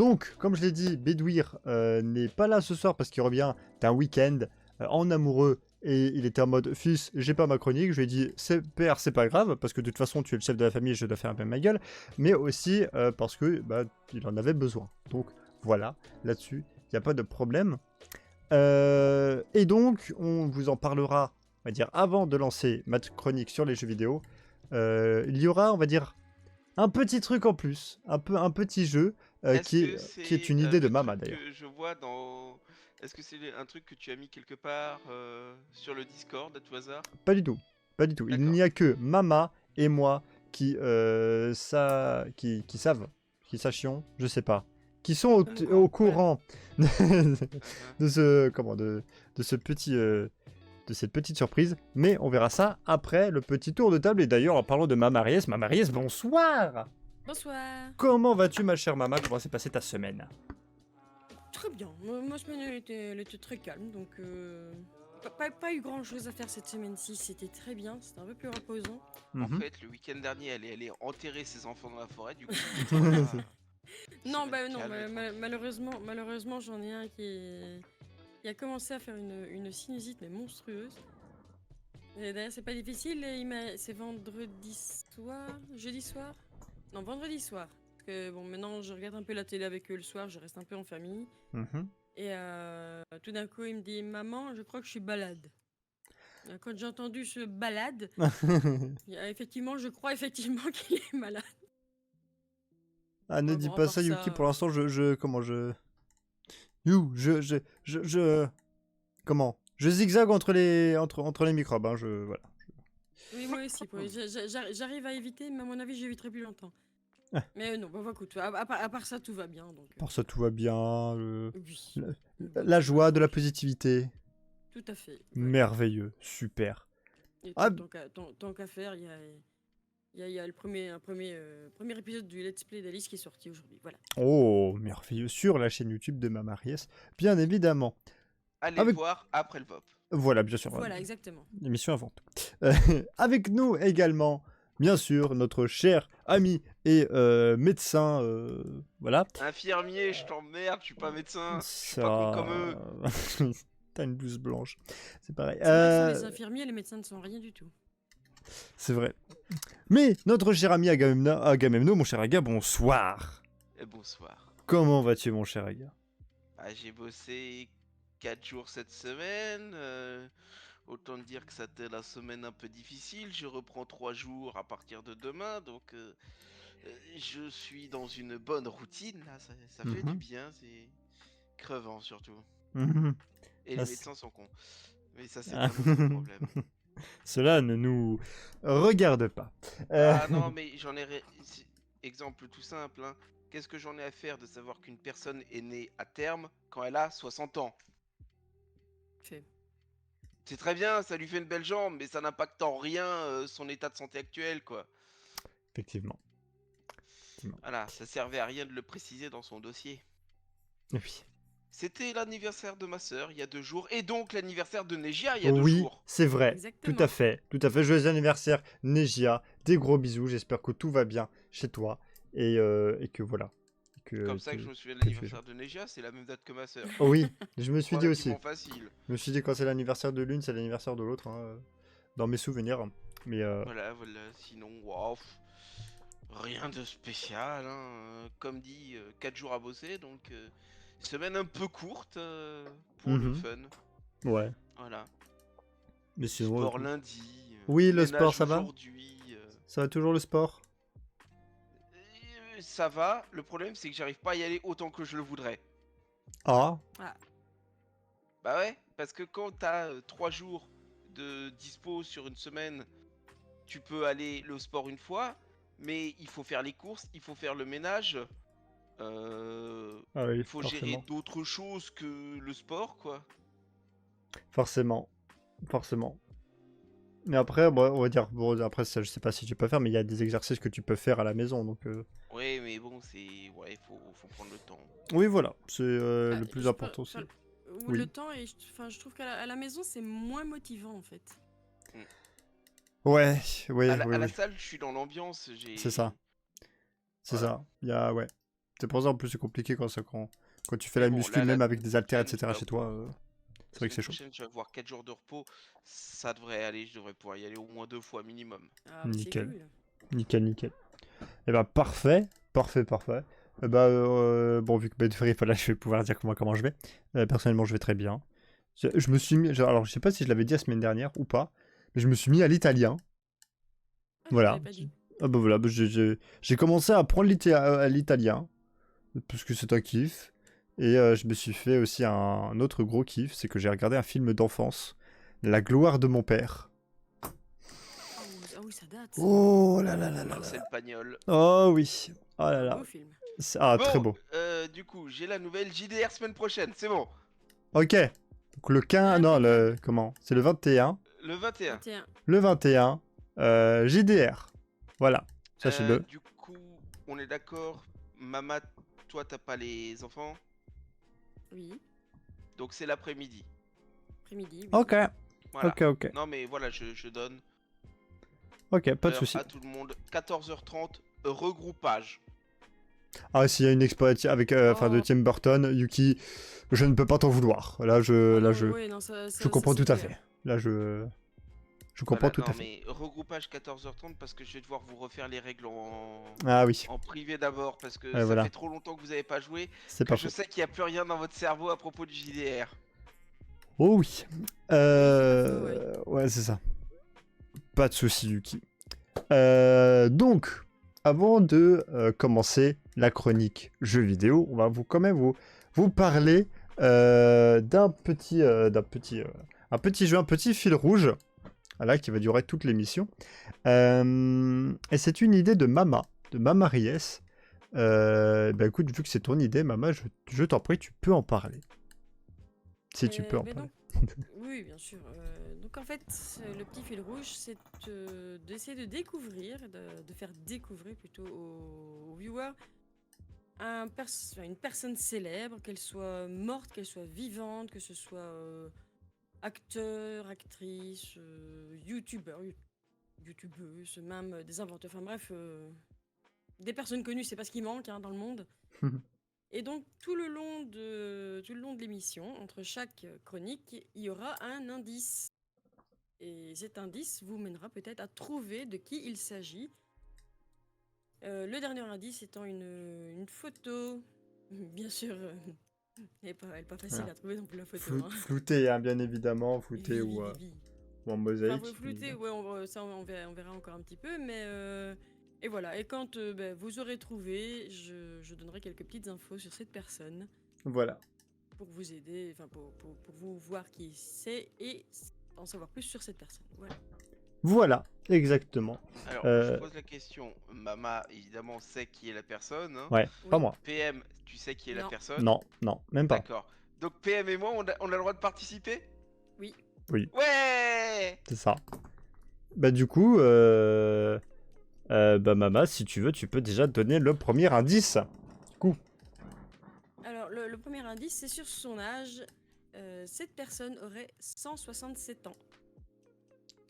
Donc, comme je l'ai dit, Bédouir n'est pas là ce soir parce qu'il revient d'un week-end en amoureux. Et il était en mode, fils, j'ai pas ma chronique. Je lui ai dit, père, c'est pas grave, parce que de toute façon, tu es le chef de la famille et je dois faire un peu ma gueule. Mais aussi parce que il en avait besoin. Donc voilà, là-dessus, il n'y a pas de problème. Et donc, on vous en parlera, on va dire, avant de lancer ma chronique sur les jeux vidéo. Il y aura, on va dire, un petit truc en plus, un petit jeu qui est une idée de le Mama truc d'ailleurs. que je vois dans... Est-ce que c'est un truc que tu as mis quelque part sur le Discord à tout hasard? Pas du tout, pas du tout. Il D'accord. n'y a que Mama et moi qui savent, qui sachions, je sais pas, qui sont au Ouais. courant Uh-huh. de ce de ce petit de cette petite surprise, mais on verra ça après le petit tour de table. Et d'ailleurs, en parlant de Mamariès, bonsoir. Bonsoir. Comment vas-tu, ma chère Mama? Comment s'est passée ta semaine? Très bien. Ma semaine elle était très calme, donc pas eu grand chose à faire cette semaine-ci. C'était très bien, c'était un peu plus reposant. En Mhm. fait, le week-end dernier, elle est allée enterrer ses enfants dans la forêt, du coup, voilà, Non, semaine non, calme et tranquille. malheureusement, j'en ai un qui a commencé à faire une sinusite mais monstrueuse. Et d'ailleurs, c'est pas difficile. C'est vendredi soir, jeudi soir. Non, vendredi soir. Parce que bon, maintenant, je regarde un peu la télé avec eux le soir. Je reste un peu en famille. Mhm. Et tout d'un coup, il me dit, maman, je crois que je suis balade. Quand j'ai entendu ce balade, effectivement, je crois effectivement qu'il est malade. Ah, ne Ouais, dis bon, à pas part ça, Yuki. ça, Pour l'instant, You, comment? Je zigzague entre les microbes, hein, voilà. oui, moi aussi. J'arrive à éviter, mais à mon avis, j'éviterai plus longtemps. Ah. Mais non, bah, écoute, à part ça, tout va bien. Donc, Pour ça, tout va bien. oui. La joie, de la positivité. Tout à fait. Voilà. Merveilleux, super. Et Ah, tant qu'à faire, il y a un premier épisode du Let's Play d'Alice qui est sorti aujourd'hui. Voilà. oh, merveilleux, sur la chaîne YouTube de Mamariès, bien évidemment. Allez le Avec... voir après le pop. Voilà, bien sûr. Voilà, exactement. Émission avant tout. Avec nous également, bien sûr, notre cher ami et médecin, voilà. Infirmier, je t'emmerde, je suis pas médecin, je suis pas con Ça... comme eux. T'as une blouse blanche, c'est pareil. C'est vrai que sans les infirmiers, les médecins ne sont rien du tout. C'est vrai. Mais notre cher ami Agamemno, mon cher Aga, bonsoir. Et bonsoir. Comment vas-tu, mon cher Aga? Ah, j'ai bossé 4 jours cette semaine. Autant dire que c'était la semaine un peu difficile. Je reprends 3 jours à partir de demain. Donc, je suis dans une bonne routine. Là, ça fait du bien. C'est crevant surtout. Et les médecins sont cons. Mais ça, c'est un autre problème. Cela ne nous regarde pas. Ah non, mais exemple tout simple, hein. Qu'est-ce que j'en ai à faire de savoir qu'une personne est née à terme quand elle a 60 ans? C'est très bien, ça lui fait une belle jambe, mais ça n'impacte en rien son état de santé actuel, quoi. Effectivement. Voilà, ça servait à rien de le préciser dans son dossier. Oui. C'était l'anniversaire de ma sœur il y a 2 jours, et donc l'anniversaire de Negia il y a 2 Oui, jours. c'est vrai. Exactement. Tout à fait. Tout à fait. Joyeux anniversaire, Negia. Des gros bisous. J'espère que tout va bien chez toi. Et que voilà. C'est comme ça que je me souviens de l'anniversaire de Negia, c'est la même date que ma sœur. Oh oui, je me suis dit aussi. Facile. Je me suis dit quand c'est l'anniversaire de l'une, c'est l'anniversaire de l'autre. Hein, dans mes souvenirs. Mais Voilà, sinon, wow, rien de spécial. Hein. Comme dit, 4 jours à bosser, donc semaine un peu courte pour le fun. Ouais. Voilà. Mais sinon, sport lundi. Oui, le sport, ça va aujourd'hui. Ça va toujours le sport? Ça va. Le problème, c'est que j'arrive pas à y aller autant que je le voudrais. Ah. Bah ouais, parce que quand t'as 3 jours de dispo sur une semaine, tu peux aller le sport une fois, mais il faut faire les courses, il faut faire le ménage, Ah oui, il faut gérer forcément. d'autres choses que le sport, quoi. Forcément. Mais après, bon, on va dire, bon, après, ça, je sais pas si tu peux faire, mais il y a des exercices que tu peux faire à la maison, donc... Ouais, mais bon, c'est... Ouais, faut prendre le temps. Oui, voilà, c'est le plus important aussi. Oui. Le temps, et je trouve qu'à la maison, c'est moins motivant, en fait. Ouais. À la salle, je suis dans l'ambiance, C'est ça. C'est ça. Il y a, ouais. C'est pour ça en plus c'est compliqué quand tu fais la Bon, muscu, là, même avec des haltères, semaine, etc. tu chez vas toi. pouvoir- C'est vrai que c'est chaud. prochaine, tu vas avoir 4 jours de repos. Ça devrait aller, je devrais pouvoir y aller au moins 2 fois minimum. Ah, bah, c'est Nickel. cool. Nickel. Et bah parfait. Bon, vu que Bedfree est pas là, je vais pouvoir dire comment je vais. Personnellement, je vais très bien. Je me suis mis. Alors, je sais pas si je l'avais dit la semaine dernière ou pas, mais je me suis mis à l'italien. Ah, je Voilà. l'avais pas dit. Ah bah voilà, j'ai commencé à apprendre l'italien, parce que c'est un kiff. Et je me suis fait aussi un autre gros kiff, c'est que j'ai regardé un film d'enfance, La gloire de mon père. Ah oui, ça date. Ça. Oh là là là là là. Marcel Pagnol. Oh oui. Oh là Un là. beau film. Ah, Bon, très beau. Du coup, j'ai la nouvelle JDR semaine prochaine, c'est bon. Ok. Donc le 15, non, Impeccable. comment? C'est le 21. Le 21. 21. Le 21, JDR. Voilà, sachez-le. Du coup, on est d'accord. Mama, toi, t'as pas les enfants. Oui. Donc c'est l'après-midi. Après-midi. Oui. Ok, Voilà. ok. Non mais voilà, je donne Ok, pas de l'heure soucis. à tout le monde. 14h30, regroupage. Ah, s'il y a une expo avec, de Oh. Tim Burton, Yuki, je ne peux pas t'en vouloir. Là, Ouais, non, je comprends c'est tout à clair. fait. Là, je comprends Voilà, tout non, à fait. mais regroupage 14h30 parce que je vais devoir vous refaire les règles Ah oui, en privé d'abord parce que Ouais, ça voilà. fait trop longtemps que vous n'avez pas joué c'est que pas je faux. sais qu'il n'y a plus rien dans votre cerveau à propos du JDR. Oh oui. Ouais, c'est ça. Pas de soucis, Yuki. Donc, avant de commencer la chronique jeux vidéo, on va quand même vous parler d'un petit, un petit jeu, un petit fil rouge, voilà, qui va durer toute l'émission. Et c'est une idée de Mama Ries. Écoute, vu que c'est ton idée, Mama, je t'en prie, tu peux en parler. Si tu peux en Ben parler. oui, bien sûr. Donc en fait, le petit fil rouge, c'est d'essayer de découvrir, de faire découvrir plutôt aux viewers une personne célèbre, qu'elle soit morte, qu'elle soit vivante, que ce soit acteur, actrice, youtubeuse, même des inventeurs, enfin bref, des personnes connues, c'est pas ce qui manque dans le monde. Et donc, tout le long de l'émission, entre chaque chronique, il y aura un indice. Et cet indice vous mènera peut-être à trouver de qui il s'agit. Le dernier indice étant une photo. Bien sûr, elle n'est pas facile à trouver non plus la photo. Flouté, hein, bien évidemment, flouté ou en Enfin, mosaïque. flouté, ouais, ça on verra encore un petit peu, mais et voilà. Et quand vous aurez trouvé, je donnerai quelques petites infos sur cette personne. Voilà. Pour vous aider, enfin pour vous voir qui c'est et en savoir plus sur cette personne. Voilà, exactement. Alors, je pose la question. Mama, évidemment, sait qui est la personne. Hein. Ouais, pas Oui. moi. PM, tu sais qui est la Non. personne. Non, même pas. D'accord. Donc PM et moi, on a le droit de participer. Oui. Ouais. C'est ça. Du coup, Mama, si tu veux, tu peux déjà donner le premier indice. Du coup. Alors, le premier indice, c'est sur son âge. Cette personne aurait 167 ans.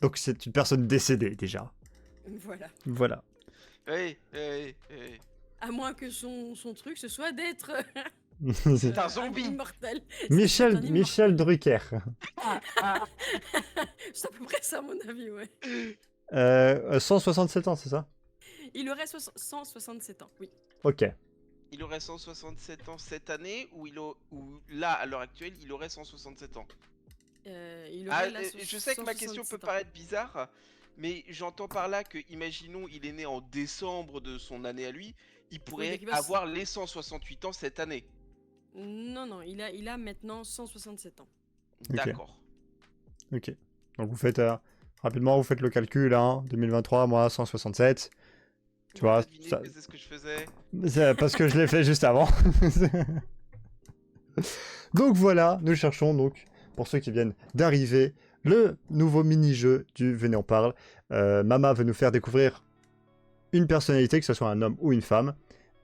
Donc c'est une personne décédée déjà. Voilà. Oui. À moins que son truc, ce soit d'être C'est un zombie. immortel. Michel Drucker. C'est à peu près ça, à mon avis, ouais. 167 ans, c'est ça? Il aurait 167 ans, oui. Ok. Il aurait 167 ans cette année ou là, à l'heure actuelle, il aurait 167 ans. Je sais que ma question peut paraître bizarre, mais j'entends par là que, imaginons, il est né en décembre de son année à lui, il pourrait avoir les 168 ans cette année. Non, il a maintenant 167 ans. D'accord. Ok. Donc vous faites rapidement, vous faites le calcul, hein, 2023 moins 167. Tu vois, c'est ce que je faisais. C'est parce que je l'ai fait juste avant. Donc voilà, nous cherchons donc, pour ceux qui viennent d'arriver, le nouveau mini-jeu du Venez on parle. Mama veut nous faire découvrir une personnalité, que ce soit un homme ou une femme.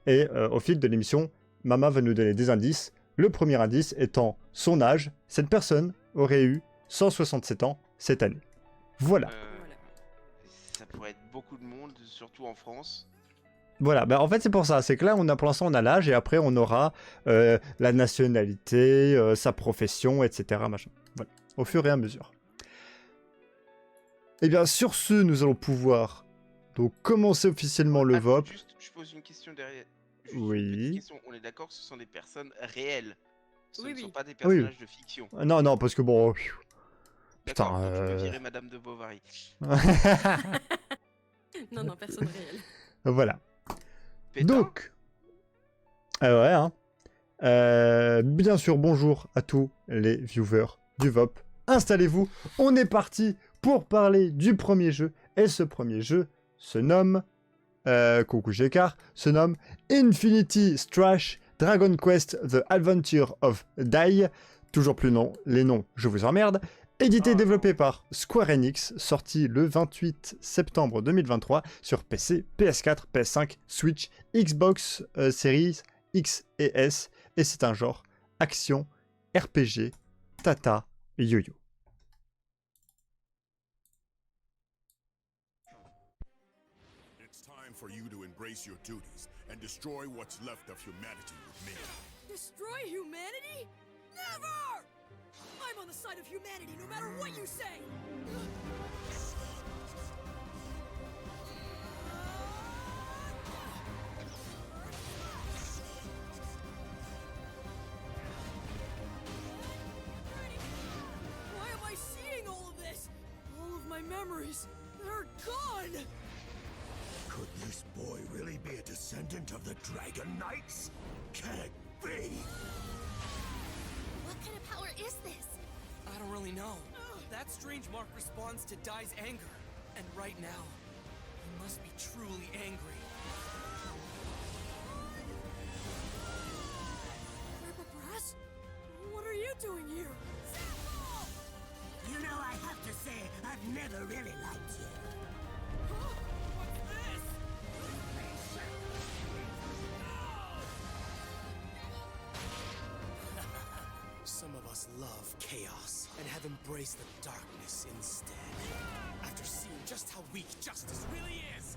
Et au fil de l'émission, Mama va nous donner des indices. Le premier indice étant son âge. Cette personne aurait eu 167 ans cette année. Voilà. Ça pourrait être beaucoup de monde, surtout en France. Voilà, bah, en fait c'est pour ça, c'est que là pour l'instant on a l'âge et après on aura la nationalité, sa profession, etc. Machin. Voilà, au fur et à mesure. Et bien sur ce, nous allons pouvoir donc commencer officiellement le Attends, VOP. juste, je pose une question derrière. Juste une petite Oui. question. On est d'accord que ce sont des personnes réelles. Ce Oui, ne sont oui. pas des Ah oui. personnages de fiction. Non, non, parce que bon... D'accord, Putain... donc je peux virer Madame de Bovary. Non, non, personne réelle. Voilà. Pétain? Donc... ouais, hein. Bien sûr, bonjour à tous les viewers du VOP. Installez-vous, on est parti pour parler du premier jeu. Et ce premier jeu se nomme... coucou Gekar, se nomme Infinity Strash Dragon Quest The Adventure of Dai. Toujours plus non, les noms, je vous emmerde. Édité et Oh développé non. par Square Enix, sorti le 28 septembre 2023 sur PC, PS4, PS5, Switch, Xbox Series X et S. Et c'est un genre action, RPG, tata, yo-yo. It's time for you to embrace your duties and destroy what's left of humanity with me. Destroy humanity? Never! I'm on the side of humanity no matter what you say! Why am I seeing all of this? All of my memories, they're gone! Could this boy really be a descendant of the Dragon Knights? Can't be! What kind of power is this? I don't really know. That strange mark responds to Dai's anger. And right now, he must be truly angry. Grandpa Brass? What are you doing here? You know, I have to say, I've never really liked you. Huh? What's this? Some of us love chaos and have embraced the darkness instead. After seeing just how weak justice really is.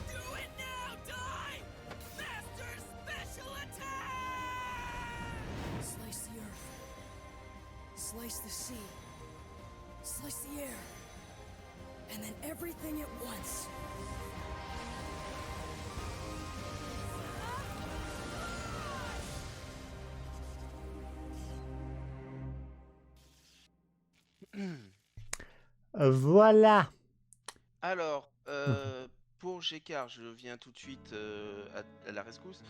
Do it now, Die! Master special attack! Slice the earth. Slice the sea. Slice the air. And then everything at once. Voilà. Alors, pour Gekar, je viens tout de suite à la rescousse.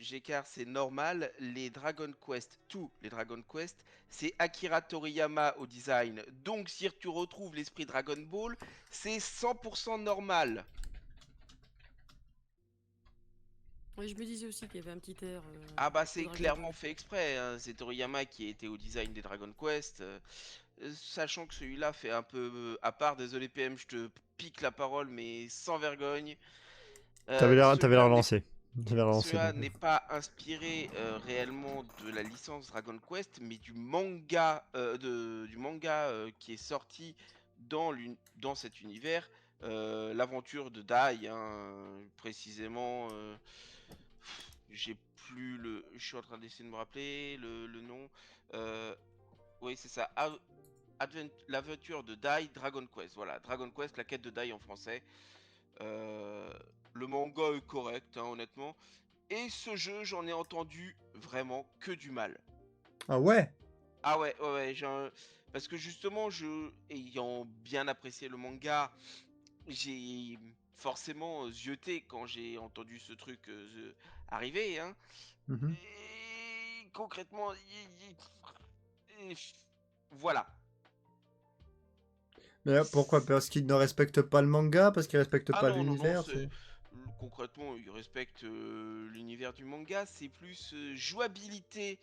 Gekar, c'est normal. Les Dragon Quest, tous les Dragon Quest, c'est Akira Toriyama au design. Donc, si tu retrouves l'esprit Dragon Ball, c'est 100% normal. Oui, je me disais aussi qu'il y avait un petit air. Ah bah de c'est Dragon clairement Ball. fait exprès, hein. C'est Toriyama qui était au design des Dragon Quest. Sachant que celui-là fait un peu à part, désolé PM, je te pique la parole, mais sans vergogne. T'avais l'air Celui-là n'est relancé. T'avais relancé. Cela n'est pas inspiré réellement de la licence Dragon Quest, mais du manga, qui est sorti dans cet univers, l'aventure de Dai, hein, précisément. J'ai plus le, je suis en train d'essayer de me rappeler le nom. Oui, c'est ça. L'aventure de Dai, Dragon Quest. Voilà, Dragon Quest, la quête de Dai en français. Le manga est correct, hein, honnêtement. Et ce jeu, j'en ai entendu vraiment que du mal. Ah ouais. Ah ouais, ouais, ouais, parce que justement, ayant bien apprécié le manga, j'ai forcément zioté quand j'ai entendu ce truc arriver, hein. Mhm. Et concrètement, voilà. Mais pourquoi? Parce qu'il ne respecte pas le manga? Parce qu'il respecte Ah pas non, non, non, l'univers? concrètement, il respecte l'univers du manga, c'est plus jouabilité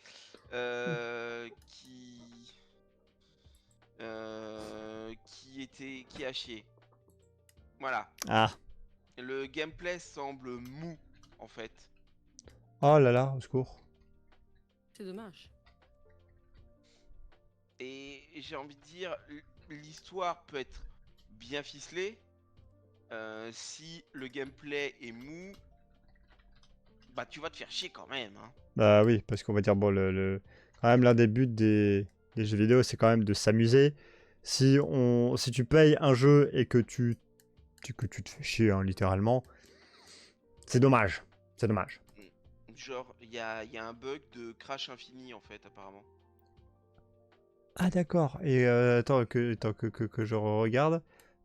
qui a chié. Voilà. Ah. Le gameplay semble mou, en fait. Oh là là, au secours. C'est dommage. Et j'ai envie de dire, l'histoire peut être bien ficelée. Si le gameplay est mou, bah tu vas te faire chier quand même. Hein. Bah oui, parce qu'on va dire, bon, quand même, l'un des buts des jeux vidéo, c'est quand même de s'amuser. Si tu payes un jeu et que tu te fais chier, hein, littéralement, c'est dommage. C'est dommage. Genre, il y a un bug de crash infini en fait, apparemment. Ah d'accord. Et attends que je regarde.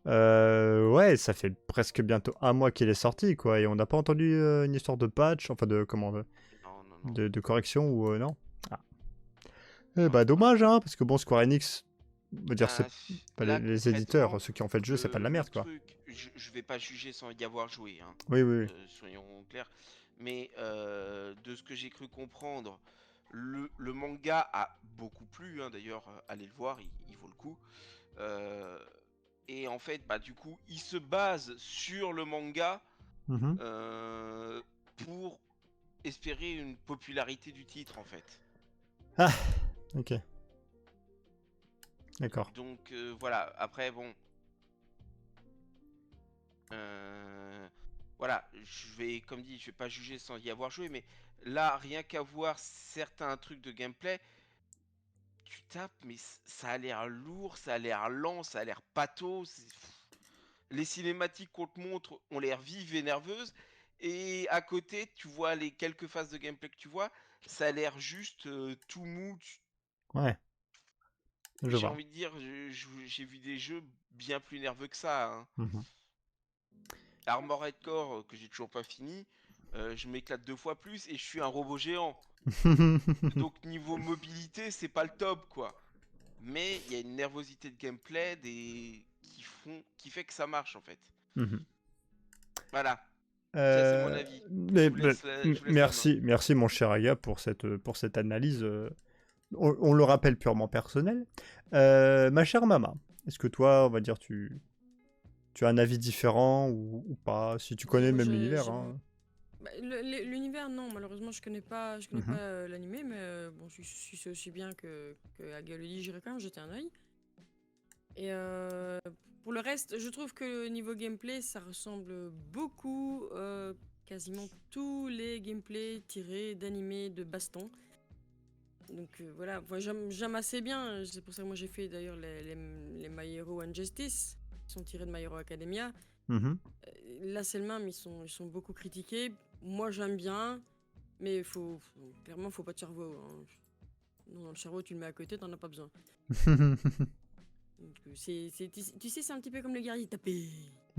Ouais, ça fait presque bientôt un mois qu'il est sorti, quoi. Et on n'a pas entendu une histoire de patch, enfin de comment, Non, non, non. de correction ou non. Ah. Eh Non, bah non. dommage, hein, parce que bon, Square Enix, on va dire, c'est pas Là, les éditeurs, concrètement, ceux qui ont fait le jeu, c'est pas de la merde, quoi. truc, je vais pas juger sans y avoir joué, hein. Oui, oui, oui. Soyons clairs. Mais de ce que j'ai cru comprendre, le manga a beaucoup plu, hein, d'ailleurs, allez le voir, il vaut le coup. Et en fait, bah du coup, il se base sur le manga Mhm. pour espérer une popularité du titre, en fait. Ah, ok. D'accord. Donc voilà, après bon. Voilà, comme dit, je vais pas juger sans y avoir joué, mais là, rien qu'à voir certains trucs de gameplay, tu tapes, mais ça a l'air lourd, ça a l'air lent, ça a l'air pâteau. Les cinématiques qu'on te montre ont l'air vives et nerveuses, et à côté, tu vois les quelques phases de gameplay que tu vois, ça a l'air juste tout mou. Ouais. Je J'ai vois. envie de dire, j'ai vu des jeux bien plus nerveux que ça. Hein. Mhm. Armored Core, que j'ai toujours pas fini, je m'éclate 2 fois plus et je suis un robot géant. Donc niveau mobilité, c'est pas le top quoi. Mais il y a une nervosité de gameplay qui fait que ça marche en fait. Mhm. Voilà, ça c'est mon avis. Je vous laisse la main. Merci mon cher Aga pour cette analyse. On le rappelle purement personnel. Ma chère Mama, est-ce que toi, on va dire, tu as un avis différent ou pas? Si tu connais Moi, même l'univers. Hein. Bah, l'univers, non, malheureusement, je connais pas Mhm. l'animé, mais bon, si c'est aussi bien que Aga le dit, j'irai quand même jeter un œil. Et pour le reste, je trouve que niveau gameplay, ça ressemble beaucoup, quasiment tous les gameplays tirés d'animés de baston. Donc voilà, moi, j'aime assez bien, c'est pour ça que moi j'ai fait d'ailleurs les My Hero and Justice, qui sont tirés de My Hero Academia. Mhm. Là, c'est le même, ils sont beaucoup critiqués. Moi, j'aime bien, mais clairement, faut pas de cerveau. Hein. Non, le cerveau, tu le mets à côté, t'en as pas besoin. Donc, tu sais, c'est un petit peu comme le guerrier tapé.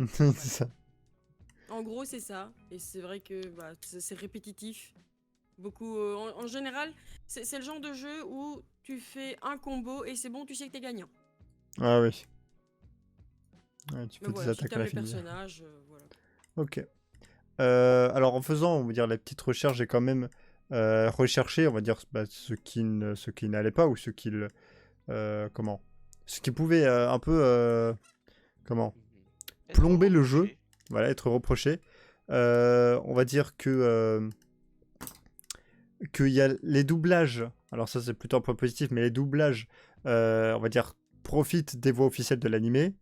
C'est ça. En gros, c'est ça. Et c'est vrai que bah, c'est répétitif. Beaucoup. En général, c'est le genre de jeu où tu fais un combo et c'est bon, tu sais que t'es gagnant. Ah oui. Ouais, tu Mais fais des voilà, si attaques à t'aimes la les fin. personnages, voilà. Ok. Alors en faisant, on va dire, les petites recherches, j'ai quand même recherché, on va dire, bah, ce qui n'allait pas ou ce qui pouvait un peu Être plomber le jeu, reproché. voilà, être reproché. On va dire qu'il y a les doublages. Alors ça c'est plutôt un point positif, mais les doublages, on va dire, profitent des voix officielles de l'animé,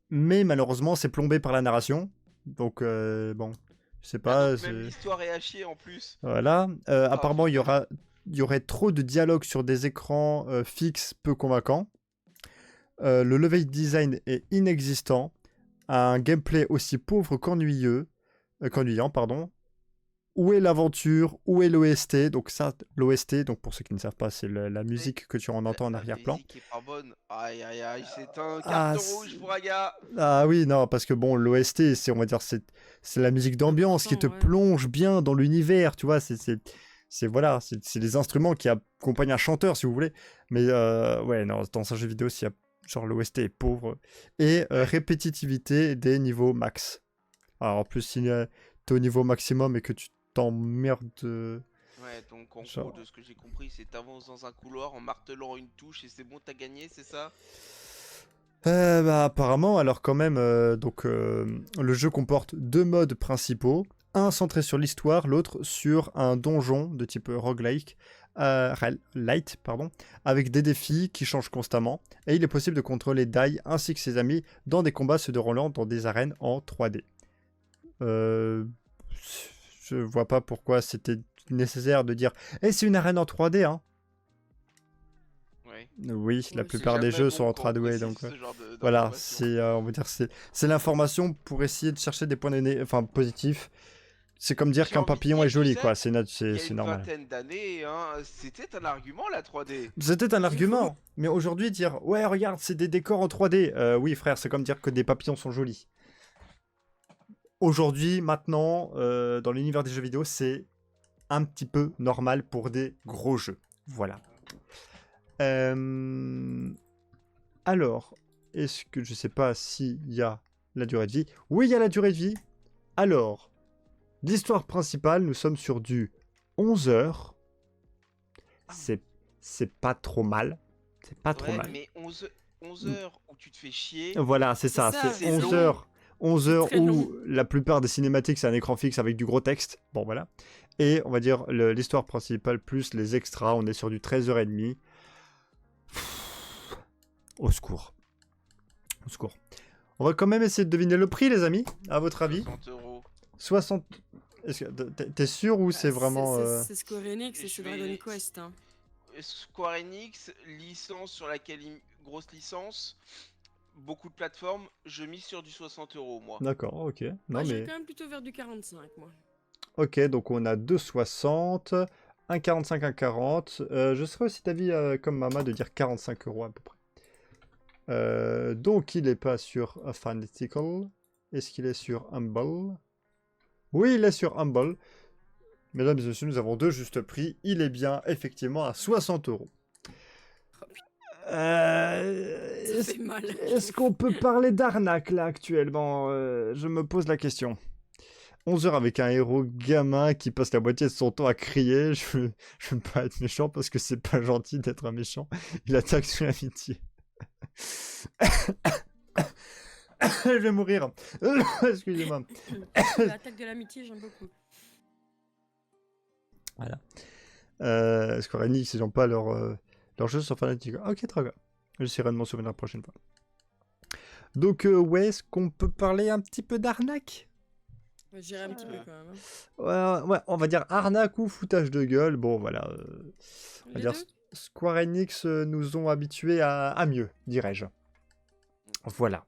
mais malheureusement c'est plombé par la narration. Donc bon, je sais Ah, pas. donc même l'histoire est à chier en plus. Voilà. Apparemment, il putain. y aurait trop de dialogues sur des écrans fixes peu convaincants. Le level design est inexistant. Un gameplay aussi pauvre qu'ennuyant, pardon. Où est l'aventure? Où est l'OST? Donc ça, l'OST, donc pour ceux qui ne savent pas, c'est la musique que tu en entends en La arrière-plan. musique est pas bonne. Aïe aïe aïe, c'est un Ah, carton rouge pour Aga. ah oui, non, parce que bon, l'OST, on va dire, c'est la musique d'ambiance qui te Important, ouais. plonge bien dans l'univers, tu vois, voilà, c'est les instruments qui accompagnent un chanteur, si vous voulez. Mais ouais, non, dans un jeu vidéo, s'il y a genre l'OST est pauvre et répétitivité des niveaux max. Alors en plus, si t'es au niveau maximum et que tu t'emmerdes, Ouais, donc en genre... gros, de ce que j'ai compris, c'est t'avances dans un couloir en martelant une touche et c'est bon, t'as gagné, c'est ça? Bah, apparemment, alors quand même, le jeu comporte 2 modes principaux, un centré sur l'histoire, l'autre sur un donjon de type roguelike, Light, pardon, avec des défis qui changent constamment. Et il est possible de contrôler Dai ainsi que ses amis dans des combats se déroulant dans des arènes en 3D. Je vois pas pourquoi c'était nécessaire de dire « Eh, c'est une arène en 3D, hein !» Ouais. Oui, la c'est plupart des Jamais jeux bon sont en qu'on 3D, précise donc ce genre voilà, d'information. c'est on va dire c'est l'information pour essayer de chercher des points positifs. C'est comme dire J'ai qu'un envie de papillon dire, est tu joli, sais, quoi. Il y a C'est une normal. vingtaine d'années, hein, c'était un argument la 3D. C'était un argument, mais aujourd'hui dire ouais regarde c'est des décors en 3D, oui frère c'est comme dire que des papillons sont jolis. Aujourd'hui maintenant dans l'univers des jeux vidéo c'est un petit peu normal pour des gros jeux, voilà. Alors est-ce que je sais pas s'il y a la durée de vie? Oui il y a la durée de vie. Alors l'histoire principale nous sommes sur du 11 heures. C'est pas trop mal. C'est pas trop Ouais, mal. mais 11 heures où tu te fais chier. Voilà, c'est ça. ça, C'est c'est 11 long. heures. 11 heures très où long. la plupart des cinématiques, c'est un écran fixe avec du gros texte. Bon, voilà. Et on va dire l'histoire principale plus les extras, on est sur du 13h30. Au secours. Au secours. On va quand même essayer de deviner le prix, les amis, à votre avis. 60 euros. 60... T'es sûr ou c'est Ah, vraiment... C'est Square Enix et Je c'est vais- Dragon Quest. Hein. Square Enix, licence sur laquelle grosse licence, beaucoup de plateformes, je mise sur du 60 euros moi. D'accord, ok. Non, Moi, j'irais mais... quand même plutôt vers du 45, moi. Ok, donc on a 2,60, 1,45, 1,40. Je serais aussi d'avis, comme Mama, de dire 45 euros à peu près. Donc il n'est pas sur Fanatical. Est-ce qu'il est sur Humble? Oui, il est sur Humble. Mesdames et messieurs, nous avons deux justes prix. Il est bien, effectivement, à 60 euros. Ça Est-ce fait mal. est-ce qu'on peut parler d'arnaque, là, actuellement? Je me pose la question. 11 heures avec un héros gamin qui passe la moitié de son temps à crier. Je veux pas être méchant parce que c'est pas gentil d'être un méchant. Il attaque sous l'amitié. Je vais mourir. Excusez-moi. L'attaque de l'amitié, j'aime beaucoup. Voilà. Square Enix, ils n'ont pas leur jeu sur Fanatic. Ok, très bien. J'essaierai de m'en souvenir la prochaine fois. Donc, ouais, est-ce qu'on peut parler un petit peu d'arnaque? J'irais un petit peu quand même. Hein. Ouais, on va dire arnaque ou foutage de gueule. Bon, voilà. On va Les dire deux Square Enix nous ont habitués à mieux, dirais-je. Voilà.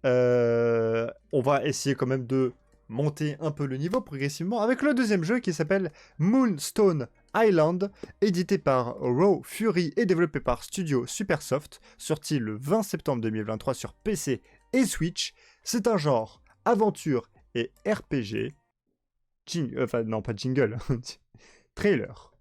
On va essayer quand même de monter un peu le niveau progressivement avec le deuxième jeu qui s'appelle Moonstone Island, édité par Raw Fury et développé par Studio Supersoft, sorti le 20 septembre 2023 sur PC et Switch. C'est un genre aventure et RPG. Enfin, non, pas jingle. Trailer.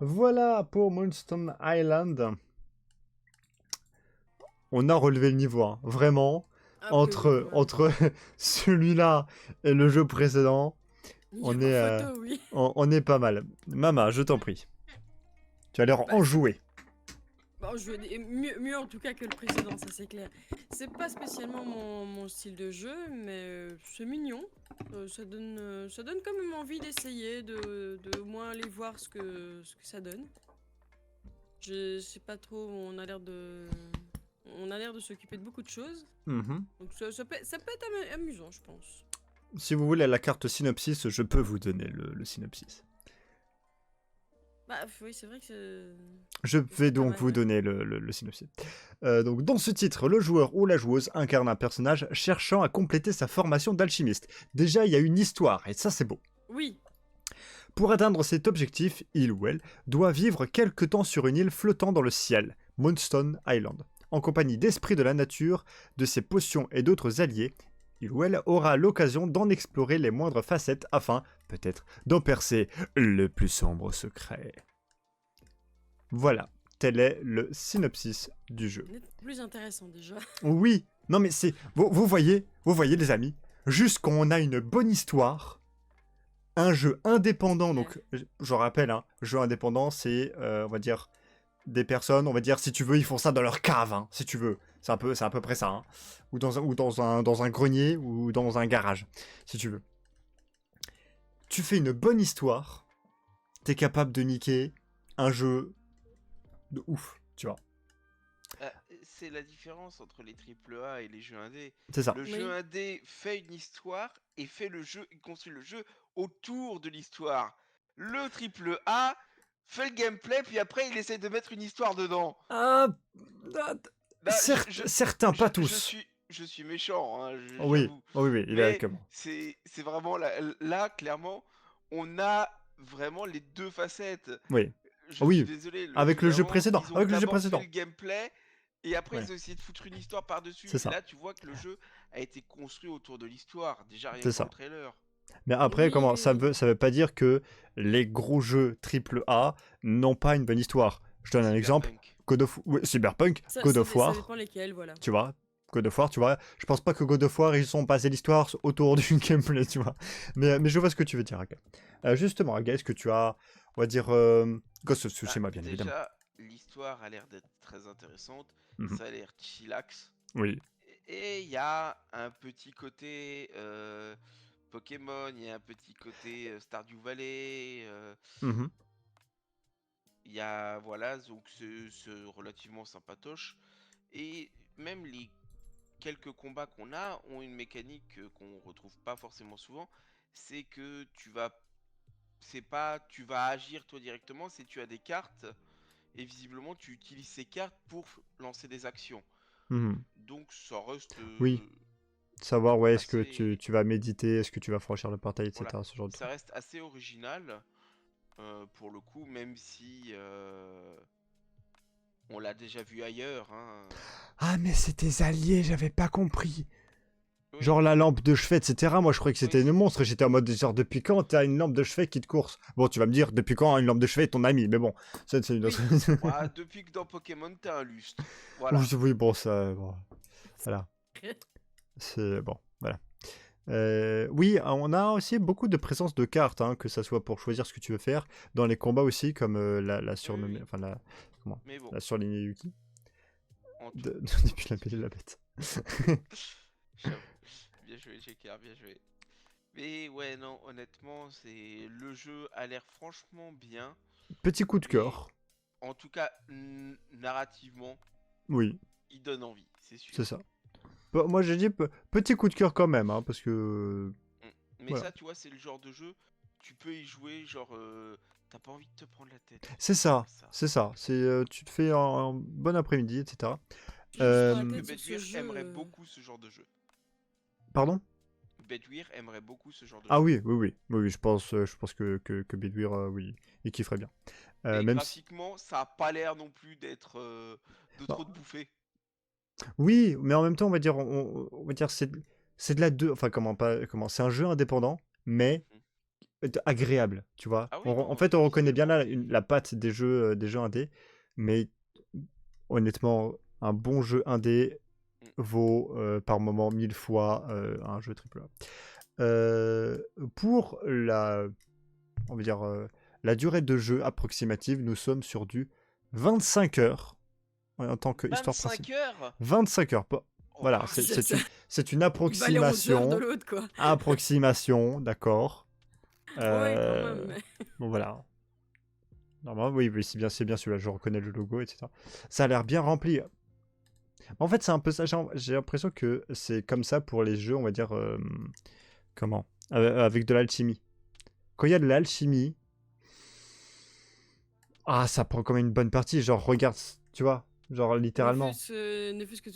Voilà pour Moonstone Island. On a relevé le niveau, hein. Vraiment. Un peu, Entre celui-là et le jeu précédent, Il on y a est, pas photo, oui. on est pas mal. Mama, je t'en prie. Tu as l'air enjoué. Bon, mieux en tout cas que le précédent, ça c'est clair. C'est pas spécialement mon style de jeu, mais c'est mignon. Ça donne quand même envie d'essayer, de au moins aller voir ce que ça donne. Je sais pas trop, on a l'air de s'occuper de beaucoup de choses. Mhm. Donc ça peut être amusant, je pense. Si vous voulez la carte synopsis, je peux vous donner le synopsis. Bah oui, c'est vrai que Je vais pas donc mal, vous ouais. donner le synopsis. Donc, dans ce titre, le joueur ou la joueuse incarne un personnage cherchant à compléter sa formation d'alchimiste. Déjà, il y a une histoire, et ça c'est beau. Oui, Pour atteindre cet objectif, il ou elle doit vivre quelque temps sur une île flottant dans le ciel, Moonstone Island, en compagnie d'esprits de la nature, de ses potions et d'autres alliés. Il ou elle aura l'occasion d'en explorer les moindres facettes afin, peut-être, d'en percer le plus sombre secret. Voilà, tel est le synopsis du jeu. plus intéressant déjà. Oui, non mais c'est... vous voyez les amis, juste quand on a une bonne histoire, un jeu indépendant, donc je rappelle, hein, jeu indépendant, c'est, on va dire, des personnes, on va dire, si tu veux, ils font ça dans leur cave, hein, si tu veux. C'est à peu près ça, hein. Ou dans un grenier, ou dans un garage, si tu veux. Tu fais une bonne histoire, t'es capable de niquer un jeu de ouf, tu vois. C'est la différence entre les AAA et les jeux indés. C'est ça. Le Oui. jeu indé fait une histoire et fait le jeu, il construit le jeu autour de l'histoire. Le AAA fait le gameplay, puis après il essaie de mettre une histoire dedans. Là, Certains, pas tous. Je suis méchant, hein, Oui, j'avoue. oui, il est Mais comme moi. c'est vraiment là, clairement, on a vraiment les deux facettes. Oui. Je Oui, suis désolé. avec le jeu vraiment, précédent. Ils ont Avec le jeu d'abord précédent. fait le gameplay et après Ouais. ils ont essayé de foutre une histoire par-dessus. C'est Et ça. là, tu vois que le jeu a été construit autour de l'histoire. Déjà rien C'est que dans ça. le trailer. Mais après, Oui, comment oui, ça oui. veut pas dire que les gros jeux AAA n'ont pas une bonne histoire. Je donne un exemple. Cyberpunk. Cyberpunk, Ça, God ça, of ça War, dépend lesquels, voilà. tu vois. God of War, tu vois. Je pense pas que God of War, ils ont basé l'histoire autour du gameplay, tu vois. Mais je vois ce que tu veux dire, Aga. Justement, Aga, est-ce que tu as, on va dire, Ghost of Tsushima, bien évidemment. Déjà, l'histoire a l'air d'être très intéressante. Mhm. Ça a l'air chillax. Oui. Et il y a un petit côté Pokémon, il y a un petit côté Stardew Valley. Mhm. Il y a, voilà, donc c'est relativement sympatoche. Et même les quelques combats qu'on a ont une mécanique qu'on retrouve pas forcément souvent. C'est que tu vas agir toi directement, c'est tu as des cartes et visiblement tu utilises ces cartes pour lancer des actions. Mhm. Donc ça reste Oui. Savoir, ouais, est-ce que assez, tu vas méditer, est-ce que tu vas franchir le portail, etc. voilà, Ce genre de ça trucs. reste assez original pour le coup, même si on l'a déjà vu ailleurs, hein. Ah, mais c'est tes alliés, j'avais pas compris. Oui, Genre la lampe de chevet, etc. Moi, je croyais que c'était oui, une monstre. J'étais en mode, genre, depuis quand t'as une lampe de chevet qui te course? Bon, tu vas me dire, depuis quand une lampe de chevet est ton ami? Mais bon, c'est une autre... ouais, depuis que dans Pokémon t'as un lustre. Voilà. Oui, bon, ça... Bon, voilà. C'est... Bon, voilà. Oui, on a aussi beaucoup de présence de cartes, hein, que ça soit pour choisir ce que tu veux faire. Dans les combats aussi, comme la surnommée... Oui. Enfin, comment? Mais bon, La surlignée Yuki. en tout... Depuis la Belle et la Bête. J'avoue. Bien joué, Jekar, bien joué. Mais ouais, non, honnêtement, c'est le jeu a l'air franchement bien. Petit coup de Mais cœur. en tout cas, narrativement, Oui, il donne envie, c'est sûr. c'est ça. Bon, moi, j'ai dit petit coup de cœur quand même, hein, parce que... Mais Voilà. ça, tu vois, c'est le genre de jeu, tu peux y jouer, genre, t'as pas envie de te prendre la tête. C'est ça, Ça. c'est ça. C'est tu te fais un bon après-midi, etc. Juste pour la Que tête sur ce Bedouir jeu. aimerait beaucoup ce genre de jeu. Pardon? Bedouir aimerait beaucoup ce genre de Ah jeu. oui, je pense que Bedouir, oui, il kifferait bien. Et Même si... graphiquement, ça a pas l'air non plus d'être de Bah, trop de bouffer. oui, mais en même temps, on va dire, on va dire, c'est de la deux, enfin comment, c'est un jeu indépendant, mais agréable, tu vois. Ah oui, En non, fait, on reconnaît bien visuellement, là c'est... la patte des jeux indés, mais honnêtement, un bon jeu indé vaut par moment 1000 fois un jeu AAA. Pour on va dire, la durée de jeu approximative, nous sommes sur du 25 heures en tant que histoire 25 principale. heures 25 heures. Voilà, Oh, c'est une Il valait 11 heures de approximation. l'autre, quoi. Approximation, d'accord. Ouais, quand Euh, même. Mais... Bon, voilà. Normalement, oui, c'est bien celui-là. Je reconnais le logo, etc. Ça a l'air bien rempli. En fait, c'est un peu ça. J'ai l'impression que c'est comme ça pour les jeux, on va dire. Comment avec de l'alchimie. Quand il y a de l'alchimie, ça prend quand même une bonne partie. Genre, regarde, tu vois, genre littéralement. Ne fût-ce que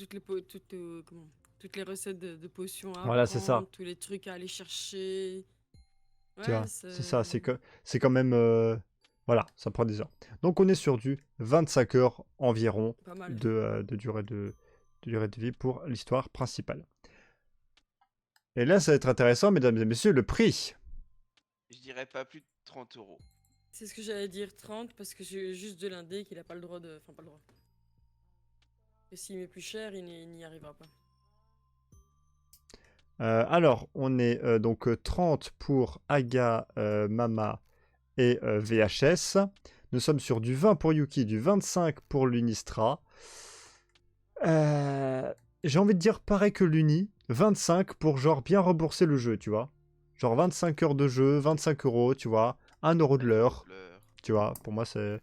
toutes les recettes de potions à Voilà, c'est ça. apprendre, tous les trucs à aller chercher. Tu Ouais, vois, c'est ça. C'est quand même. Voilà, ça prend des heures. Donc, on est sur du 25 heures environ pas mal. de durée de vie pour l'histoire principale. Et là, ça va être intéressant, mesdames et messieurs, le prix. Je dirais pas plus de 30 euros. C'est ce que j'allais dire, 30, parce que j'ai juste de l'indé qu'il a pas le droit de... Enfin, pas le droit. Et s'il met plus cher, il n'y arrivera pas. Alors, on est donc 30 pour Aga, Mama et VHS. Nous sommes sur du 20 pour Yuki, du 25 pour l'Unistra. J'ai envie de dire pareil que l'Uni, 25 pour genre bien rembourser le jeu, tu vois. Genre 25 heures de jeu, 25 euros, tu vois. 1 euro de l'heure, tu vois. Pour moi, c'est...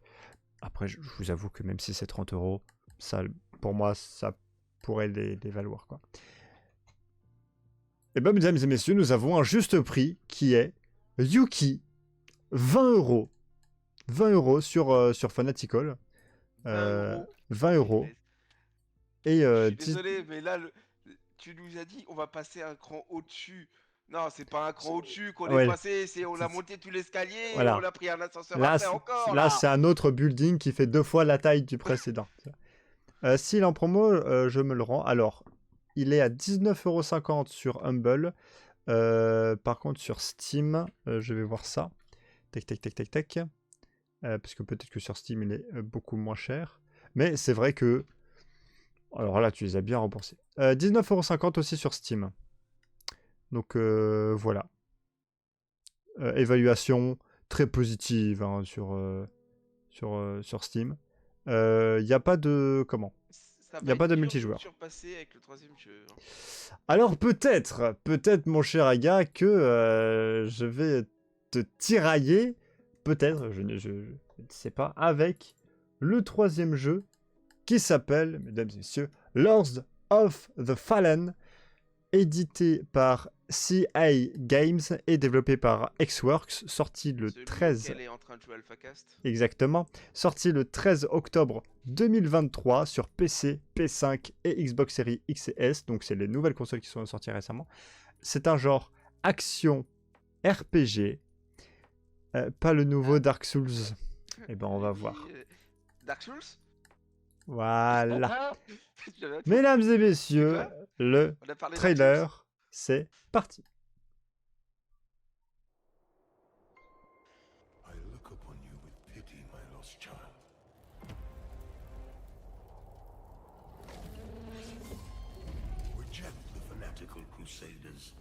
Après, je vous avoue que même si c'est 30 euros, ça, pour moi, ça pourrait les valoir, quoi. Et bien, mesdames et messieurs, nous avons un juste prix qui est Yuki, 20 euros. 20 euros sur Fanatical. 20 euros. Et Je suis désolé, mais là, tu nous as dit on va passer un cran au-dessus. Non, c'est pas un cran au-dessus qu'on est passé, on a monté tout l'escalier et Voilà. on a pris un ascenseur Là, après encore. là, c'est un autre building qui fait 2 fois la taille du précédent. S'il est en promo, je me le rends. Alors, il est à 19,50€ sur Humble. Par contre, sur Steam, je vais voir ça. Tac. Parce que peut-être que sur Steam, il est beaucoup moins cher. Mais c'est vrai que... Alors là, tu les as bien remboursés. 19,50€ aussi sur Steam. Donc voilà. Évaluation très positive hein, sur Steam. Il n'y a pas de... Comment ? Il n'y a pas de multijoueur. Surpassé avec le 3e jeu. Alors peut-être mon cher Aga, que je vais te tirailler, peut-être, je ne sais pas, avec le 3e jeu qui s'appelle, mesdames et messieurs, Lords of the Fallen, édité par CA Games et développé par Xworks, sorti le 13... Elle est en train de jouer AlphaCast. Exactement. Sorti le 13 octobre 2023 sur PC, PS5 et Xbox Series X et S. Donc, c'est les nouvelles consoles qui sont sorties récemment. C'est un genre action RPG. Pas le nouveau Dark Souls. Eh ben, on va voir. Dark Souls ? Voilà. Mesdames et messieurs, le trailer, c'est parti. Crusaders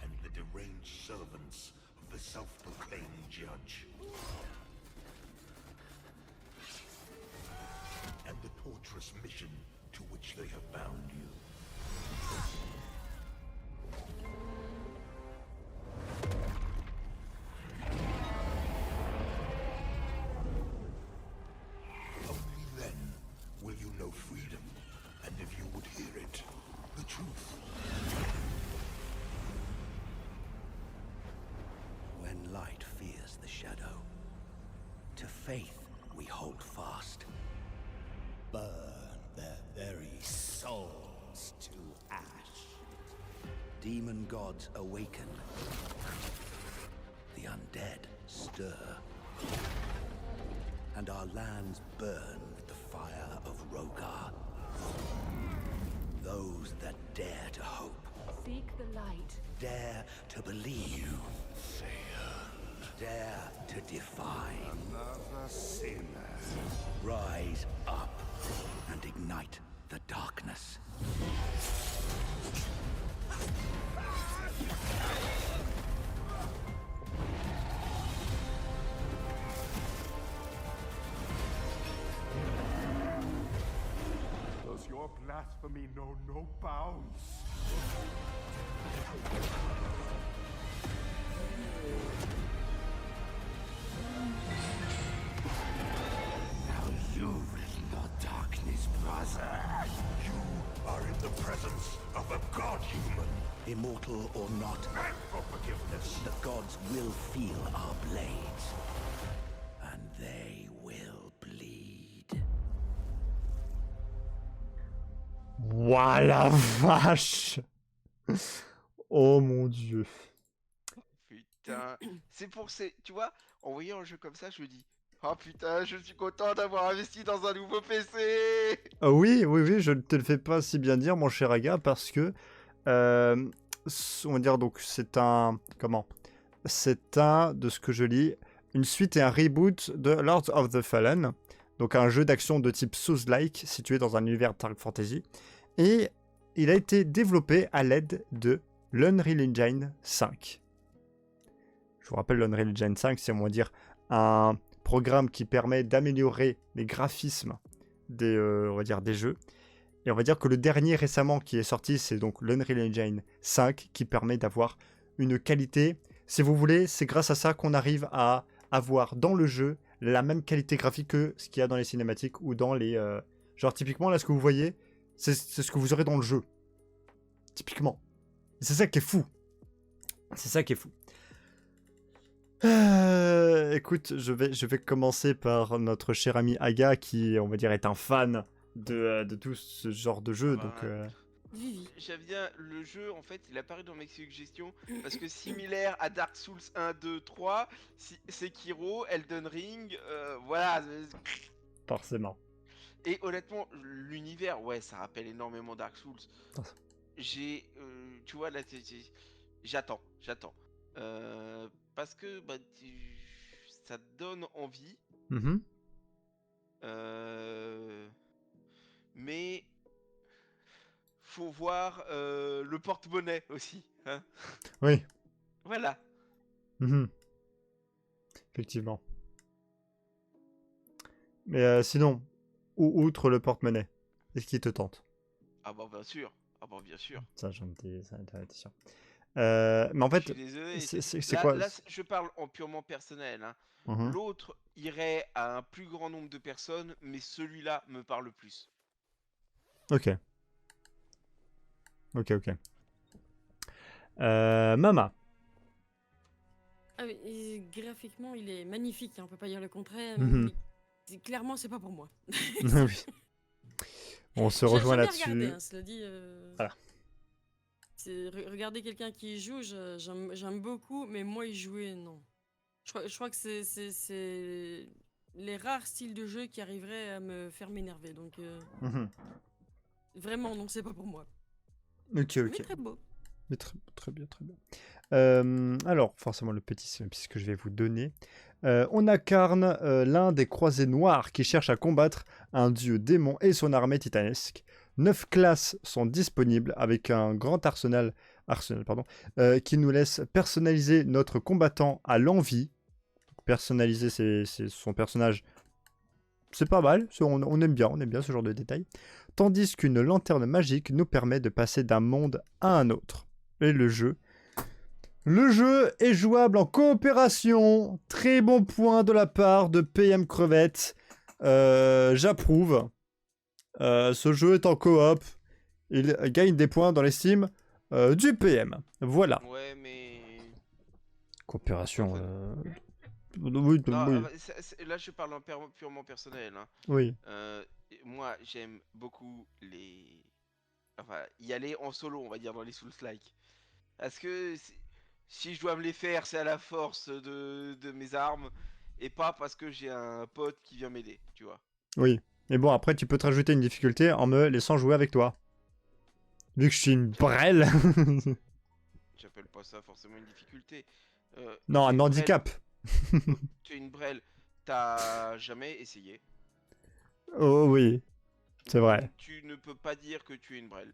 and the deranged servants of the self-proclaimed judge, and the torturous mission to which they have bound you. Only then will you know freedom. And if you would hear it, the truth. When light fears the shadow, to faith we hold fast. Burn their very souls to ash. Demon gods awaken. The undead stir. And our lands burn with the fire of Rogar. Those that dare to hope. Seek the light. Dare to believe. Dare to defy. Another sinner. Rise up and ignite the darkness. blasphemy know no bounds. Now you will know darkness, brother. You are in the presence of a god human. Immortal or not, Beg for forgiveness. the gods will feel our blades. And they will bleed. Ouah la vache. Oh mon dieu. Putain, c'est pour ces... Tu vois, en voyant un jeu comme ça, je me dis... Oh putain, je suis content d'avoir investi dans un nouveau PC. Oui, oui, oui, je ne te le fais pas si bien dire, mon cher Aga, parce que, on va dire, donc, c'est un, comment? C'est un, de ce que je lis, une suite et un reboot de Lords of the Fallen, donc un jeu d'action de type Souls-like, situé dans un univers Dark Fantasy, et il a été développé à l'aide de l'Unreal Engine 5. Je vous rappelle, l'Unreal Engine 5, c'est, on va dire, un programme qui permet d'améliorer les graphismes des, on va dire, des jeux. Et on va dire que le dernier récemment qui est sorti, c'est donc l'Unreal Engine 5 qui permet d'avoir une qualité. Si vous voulez, c'est grâce à ça qu'on arrive à avoir dans le jeu la même qualité graphique que ce qu'il y a dans les cinématiques ou dans les... Genre typiquement, là, ce que vous voyez, c'est ce que vous aurez dans le jeu. Typiquement. C'est ça qui est fou. C'est ça qui est fou. Écoute, je vais commencer par notre cher ami Aga qui, on va dire, est un fan de tout ce genre de jeu. Ah bah, Donc, Vivi. J'aime bien le jeu, en fait, il apparaît dans mes suggestions parce que similaire à Dark Souls 1, 2, 3, Sekiro, Elden Ring, voilà. forcément. Et honnêtement, l'univers, ouais, ça rappelle énormément Dark Souls. Ah. Tu vois, là, j'attends. Parce que bah, ça donne envie, Mhm. mais faut voir le porte-monnaie aussi. Hein. Oui. Voilà. Mhm. Effectivement. Mais sinon, outre le porte-monnaie, est-ce qui te tente? Ah bah bien sûr. Ça, j'en étais sûr. Mais en Je fait, suis désolé. c'est Là, quoi? là, je parle en purement personnel. Hein. Mhm. L'autre irait à un plus grand nombre de personnes, mais celui-là me parle plus. Ok. Mama. Ah oui, et graphiquement, il est magnifique, hein, on peut pas dire le contraire. Mhm. Clairement, c'est pas pour moi. Oui. On se rejoint J'ai jamais là-dessus. regardé, hein, cela dit. Voilà. Regarder quelqu'un qui y joue, j'aime beaucoup, mais moi y jouer, non. Je crois que c'est les rares styles de jeu qui arriveraient à me faire m'énerver. Donc, Mhm. vraiment, non, c'est pas pour moi. Ok. Mais très beau. Mais très bien. Alors, forcément, le petit synopsis que je vais vous donner. On incarne l'un des croisés noirs qui cherche à combattre un dieu démon et son armée titanesque. 9 classes sont disponibles avec un grand arsenal qui nous laisse personnaliser notre combattant à l'envie. Personnaliser son personnage, c'est pas mal, on aime bien ce genre de détails. Tandis qu'une lanterne magique nous permet de passer d'un monde à un autre. Et le jeu est jouable en coopération. Très bon point de la part de PM Crevette. J'approuve. Ce jeu est en coop. Il gagne des points dans l'estime du PM. Voilà. Ouais, mais... Coopération. Non, Oui. là, je parle en purement personnel. Hein. Oui. Moi, j'aime beaucoup les... Enfin, y aller en solo, on va dire, dans les Souls-like. Parce que si je dois me les faire, c'est à la force de mes armes. Et pas parce que j'ai un pote qui vient m'aider, tu vois. Oui. Mais bon, après, tu peux te rajouter une difficulté en me laissant jouer avec toi. Vu que je suis une brêle. J'appelle pas ça forcément une difficulté. Non, un handicap. Tu es une brêle. T'as jamais essayé. Oh oui, c'est vrai. Donc, tu ne peux pas dire que tu es une brêle.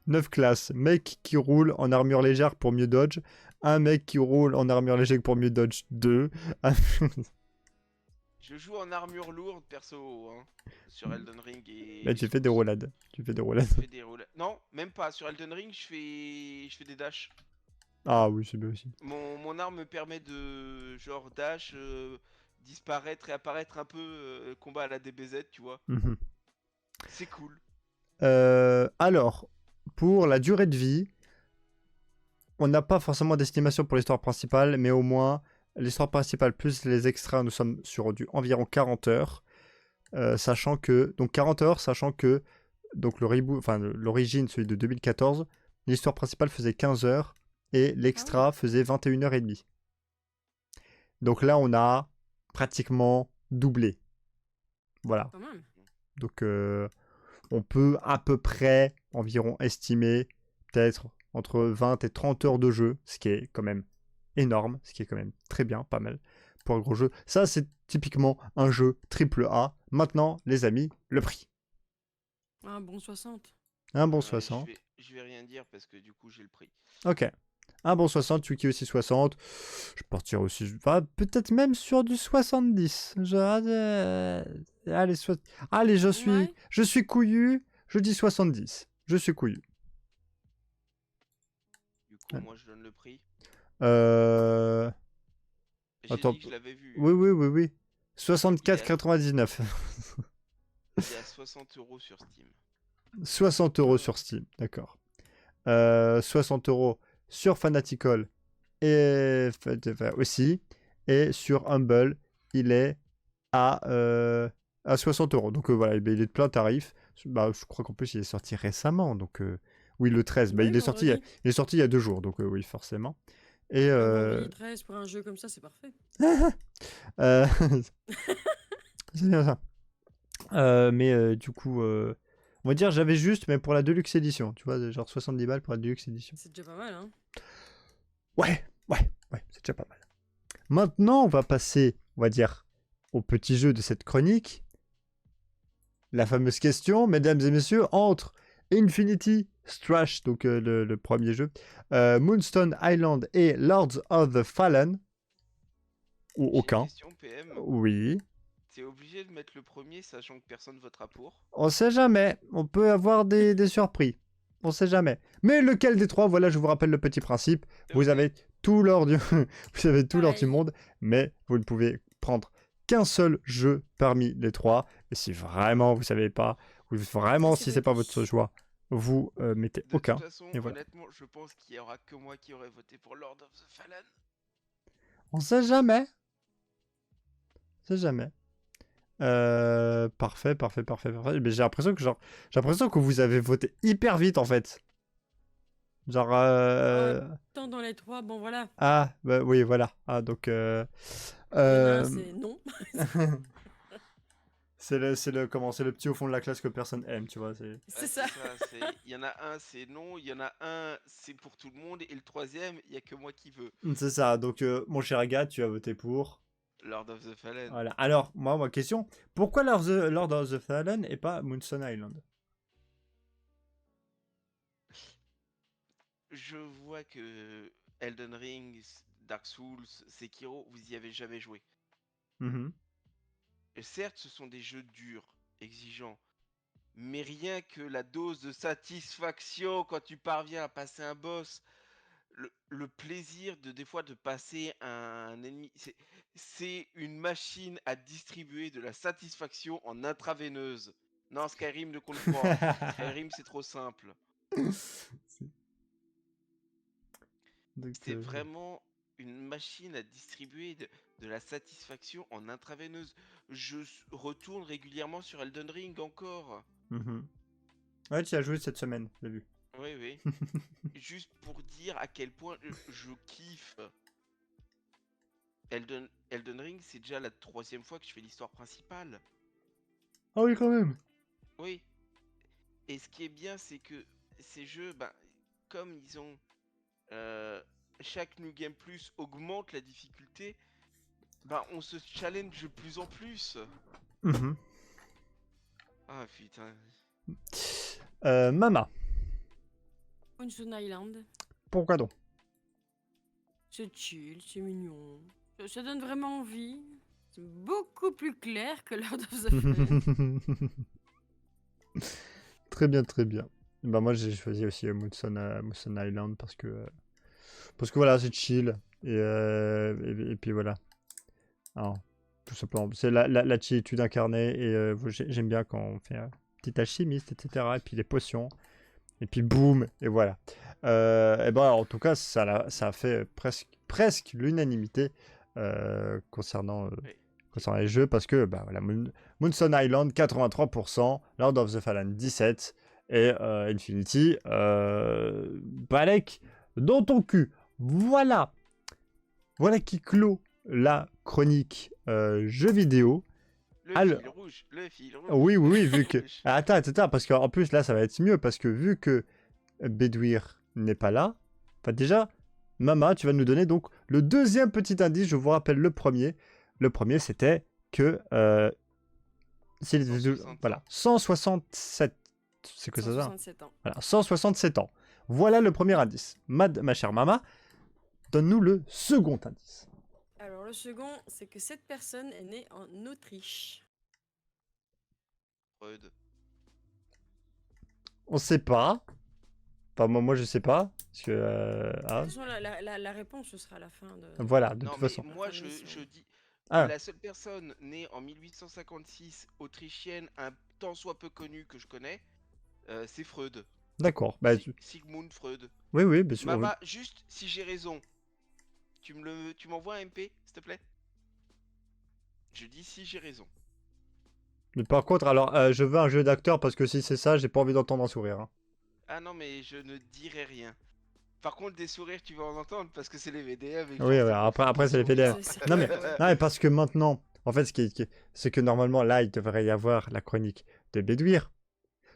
9 classes. Mec qui roule en armure légère pour mieux dodge. Un mec qui roule en armure légère pour mieux dodge 2. Je joue en armure lourde perso, hein, sur Elden Ring et. Là, tu fais des roulades. Tu fais des roulades. Je fais des roulades. Non, même pas. Sur Elden Ring, je fais des dashs. Ah oui, c'est bien aussi. Mon arme me permet de genre dash, disparaître et apparaître un peu combat à la DBZ, tu vois. Mhm. C'est cool. Alors, pour la durée de vie, on n'a pas forcément d'estimation pour l'histoire principale, mais au moins, l'histoire principale plus les extras, nous sommes sur du environ 40 heures. Sachant que, donc 40 heures, sachant que donc le reboot, enfin l'origine, celui de 2014, l'histoire principale faisait 15 heures et l'extra faisait 21h30. Donc là, on a pratiquement doublé. Voilà. Quand même. Donc on peut à peu près environ estimer peut-être entre 20 et 30 heures de jeu, ce qui est quand même énorme, ce qui est quand même très bien, pas mal pour un gros jeu. Ça, c'est typiquement un jeu AAA. Maintenant, les amis, le prix. Un bon 60. Un bon Ouais, 60. je vais rien dire parce que du coup j'ai le prix. Ok. Un bon 60, Tuki aussi 60. Je partirai aussi, enfin, peut-être même sur du 70. Allez, Ouais. je suis couillu. Je dis 70. Je suis couillu. Du coup, Ouais. moi je donne le prix. J'ai Attends. dit que je l'avais vu. Oui. 64,99. Il est à 60 € sur Steam. 60 € sur Steam, d'accord. 60 € sur Fanatical et aussi. Et sur Humble, il est à 60 €. Donc voilà, il est de plein tarif. Bah, je crois qu'en plus, il est sorti récemment. Donc oui, le 13. Bah, Ouais, il est sorti il y a 2 jours. Donc oui, forcément. Et Vendredi 13 pour un jeu comme ça, c'est parfait. c'est bien ça. Mais du coup, on va dire j'avais juste, mais pour la Deluxe Edition, tu vois, genre 70 balles pour la Deluxe Edition. C'est déjà pas mal, hein. Ouais, c'est déjà pas mal. Maintenant, on va passer, on va dire, au petit jeu de cette chronique. La fameuse question, mesdames et messieurs, entre Infinity Strash, donc le premier jeu, Moonstone Island et Lords of the Fallen, ou J'ai une aucun. question, PM. Oui. T'es obligé de mettre le premier sachant que personne votera pour. On sait jamais. On peut avoir des surprises. On sait jamais. Mais lequel des trois, voilà, je vous rappelle le petit principe. Vous Ok. avez tout l'or du... vous avez tout l'or du Pareil. monde, mais vous ne pouvez prendre qu'un seul jeu parmi les trois. Et si vraiment vous savez pas, ou vraiment Ça, si c'est c'est pas vrai. votre choix, vous mettez De aucun. toute façon, Et voilà. honnêtement, je pense qu'il y aura que moi qui aurais voté pour Lord of the Fallen. On sait jamais. On sait jamais. Parfait. Mais j'ai l'impression que vous avez voté hyper vite en fait. Genre Tant dans les trois, bon voilà. ah bah oui voilà. Ah donc Il y en a un, euh, c'est non. c'est le comment, c'est le petit au fond de la classe que personne aime, tu vois, c'est C'est ça. Il y en a un, c'est non. Il y en a un, c'est pour tout le monde. Et le troisième, il y a que moi qui veux. c'est ça. Donc mon cher gars, tu as voté pour. Lord of the Fallen. Voilà. Alors, ma question, pourquoi Lord of the Fallen et pas Moonstone Island? Je vois que Elden Ring, Dark Souls, Sekiro, vous y avez jamais joué. Mhm. Et certes, ce sont des jeux durs, exigeants. Mais rien que la dose de satisfaction quand tu parviens à passer un boss, le plaisir des fois de passer un ennemi, c'est une machine à distribuer de la satisfaction en intraveineuse. Non, Skyrim ne compte pas. Skyrim, c'est trop simple. Donc, C'est vraiment une machine à distribuer de la satisfaction en intraveineuse. Retourne régulièrement sur Elden Ring encore. mhm. Ouais, tu as joué cette semaine, j'ai vu. Oui, oui. Juste pour dire à quel point je kiffe. Elden Ring, c'est déjà la 3e fois que je fais l'histoire principale. Ah oui, quand même. Oui. Et ce qui est bien, c'est que ces jeux, ben, comme ils ont... chaque New Game Plus augmente la difficulté, ben, on se challenge de plus en plus. Mhm. Ah putain. Mama, Moonstone Island. pourquoi donc? C'est chill, c'est mignon. Ça donne vraiment envie. beaucoup plus clair que Lord of the Fallen. Très bien, très bien. Bah moi j'ai choisi aussi Moonstone Island parce que voilà, c'est chill. Et puis voilà. Alors, tout simplement. C'est la chillitude incarnée. Et j'aime bien quand on fait petit alchimiste, etc. Et puis les potions. Et puis boum, et voilà. Et ben en tout cas, ça a fait presque l'unanimité concernant les jeux, parce que bah, voilà, Moonstone Island 83%, Lord of the Fallen 17%, et Infinity Balek dans ton cul. Voilà qui clôt la chronique jeux vidéo. Le fil rouge. Oui, vu que... Attends, parce qu'en plus, là, ça va être mieux, parce que vu que Bedouir n'est pas là, enfin déjà, Mama, tu vas nous donner donc le deuxième petit indice, je vous rappelle le premier. Le premier, c'était que... voilà, 167... C'est que ça 167 ans. Voilà, 167 ans. Voilà le premier indice. Ma chère Mama, donne-nous le second indice. Alors le second, c'est que cette personne est née en Autriche. Freud. On sait pas. Enfin, moi je sais pas. Parce que... De toute façon, la réponse, ce sera à la fin de... Voilà, de Non, toute mais façon. moi je dis... Ah. La seule personne née en 1856, autrichienne, un tant soit peu connue que je connais, c'est Freud. D'accord. Bah, Sigmund Freud. oui, bien sûr. Mama, juste si j'ai raison, tu m'envoies un MP, s'il te plaît? Je dis si j'ai raison. Mais par contre, alors, je veux un jeu d'acteur, parce que si c'est ça, j'ai pas envie d'entendre un sourire. Hein. Ah non, mais je ne dirai rien. Par contre, des sourires, tu vas en entendre, parce que c'est les VDM. Oui, après c'est les VDM. Non mais parce que maintenant, en fait, c'est que normalement, là, il devrait y avoir la chronique de Bedouir.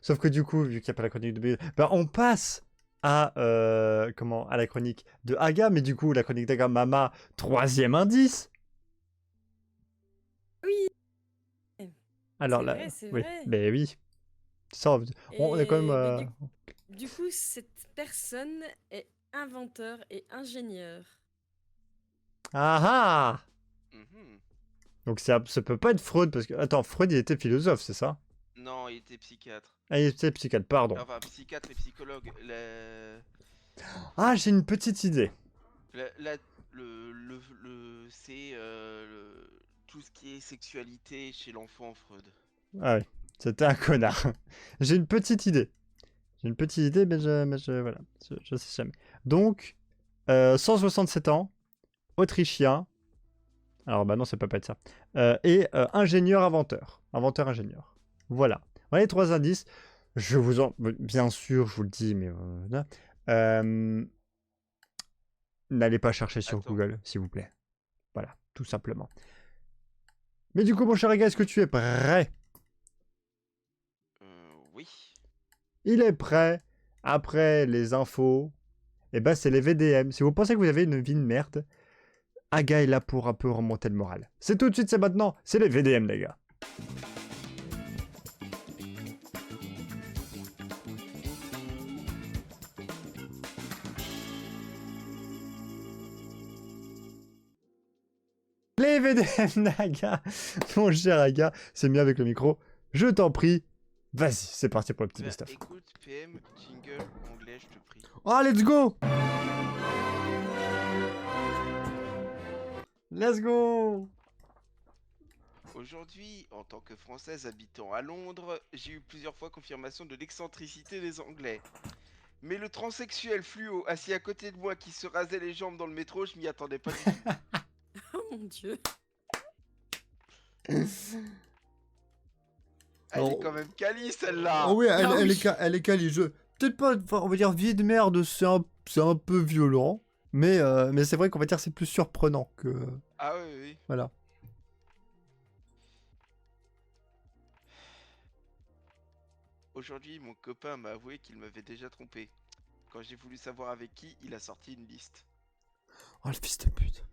Sauf que du coup, vu qu'il n'y a pas la chronique de Bedouir, bah, on passe à la chronique de Aga, mais du coup, la chronique d'Aga, Mama, troisième indice. Oui. Alors c'est là, vrai, c'est oui, vrai. mais oui. Ça, on est quand même... Du coup, cette personne est inventeur et ingénieur. Ah ah. Mhm. Donc ça peut pas être Freud, parce que... Attends, Freud, il était philosophe, c'est ça? Non, il était psychiatre. Ah, il était psychiatre, pardon. Enfin, psychiatre et psychologue. Ah, j'ai une petite idée. C'est tout ce qui est sexualité chez l'enfant, Freud. Ah oui, c'était un connard. J'ai une petite idée. Mais voilà, je sais jamais. Donc, 167 ans, autrichien. Alors, bah non, ça peut pas être ça. Et ingénieur-inventeur. Inventeur-ingénieur. Voilà. Voilà les trois indices. Bien sûr, je vous le dis, mais... n'allez pas chercher sur Google, s'il vous plaît. Voilà, tout simplement. Mais du coup, mon cher Ega, est-ce que tu es prêt? Oui. Il est prêt. Après les infos, et ben c'est les VDM. Si vous pensez que vous avez une vie de merde, Aga est là pour un peu remonter le moral. C'est tout de suite, c'est maintenant. C'est les VDM, les gars. Les VDM d'Aga. Mon cher Aga, c'est mieux avec le micro. Je t'en prie. Vas-y, c'est parti pour le petit best-of. Écoute, PM, jingle, anglais, je te prie. Oh, let's go! Let's go! Aujourd'hui, en tant que Française habitant à Londres, j'ai eu plusieurs fois confirmation de l'excentricité des Anglais. Mais le transsexuel fluo assis à côté de moi qui se rasait les jambes dans le métro, je m'y attendais pas du tout. Oh mon dieu. Elle est quand même quali celle-là. Oh oui, Ah oui. elle est quali. Peut-être pas, on va dire vie de merde, c'est un peu violent, mais c'est vrai qu'on va dire c'est plus surprenant que... Ah oui, oui. Voilà. Aujourd'hui, mon copain m'a avoué qu'il m'avait déjà trompé. Quand j'ai voulu savoir avec qui, il a sorti une liste. Oh, le fils de pute.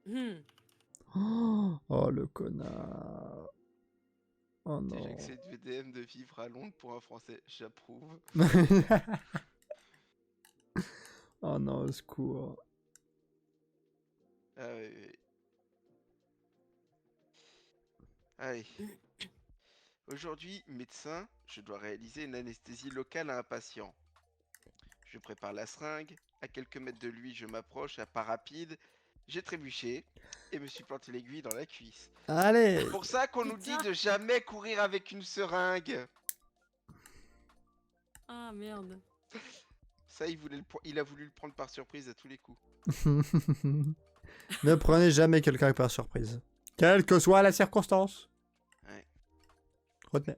Hmm. Oh, le connard. Oh non. Déjà que c'est de VDM de vivre à Londres pour un Français, j'approuve. Oh non, au secours. Ah oui, oui. Allez. Aujourd'hui, médecin, je dois réaliser une anesthésie locale à un patient. Je prépare la seringue. À quelques mètres de lui, je m'approche à pas rapide. J'ai trébuché et me suis planté l'aiguille dans la cuisse. Allez. C'est pour ça qu'on nous dit Putain. de jamais courir avec une seringue. Ah merde. Ça, il a voulu le prendre par surprise à tous les coups. Ne prenez jamais quelqu'un par surprise. Quelle que soit la circonstance. Ouais. Retenez.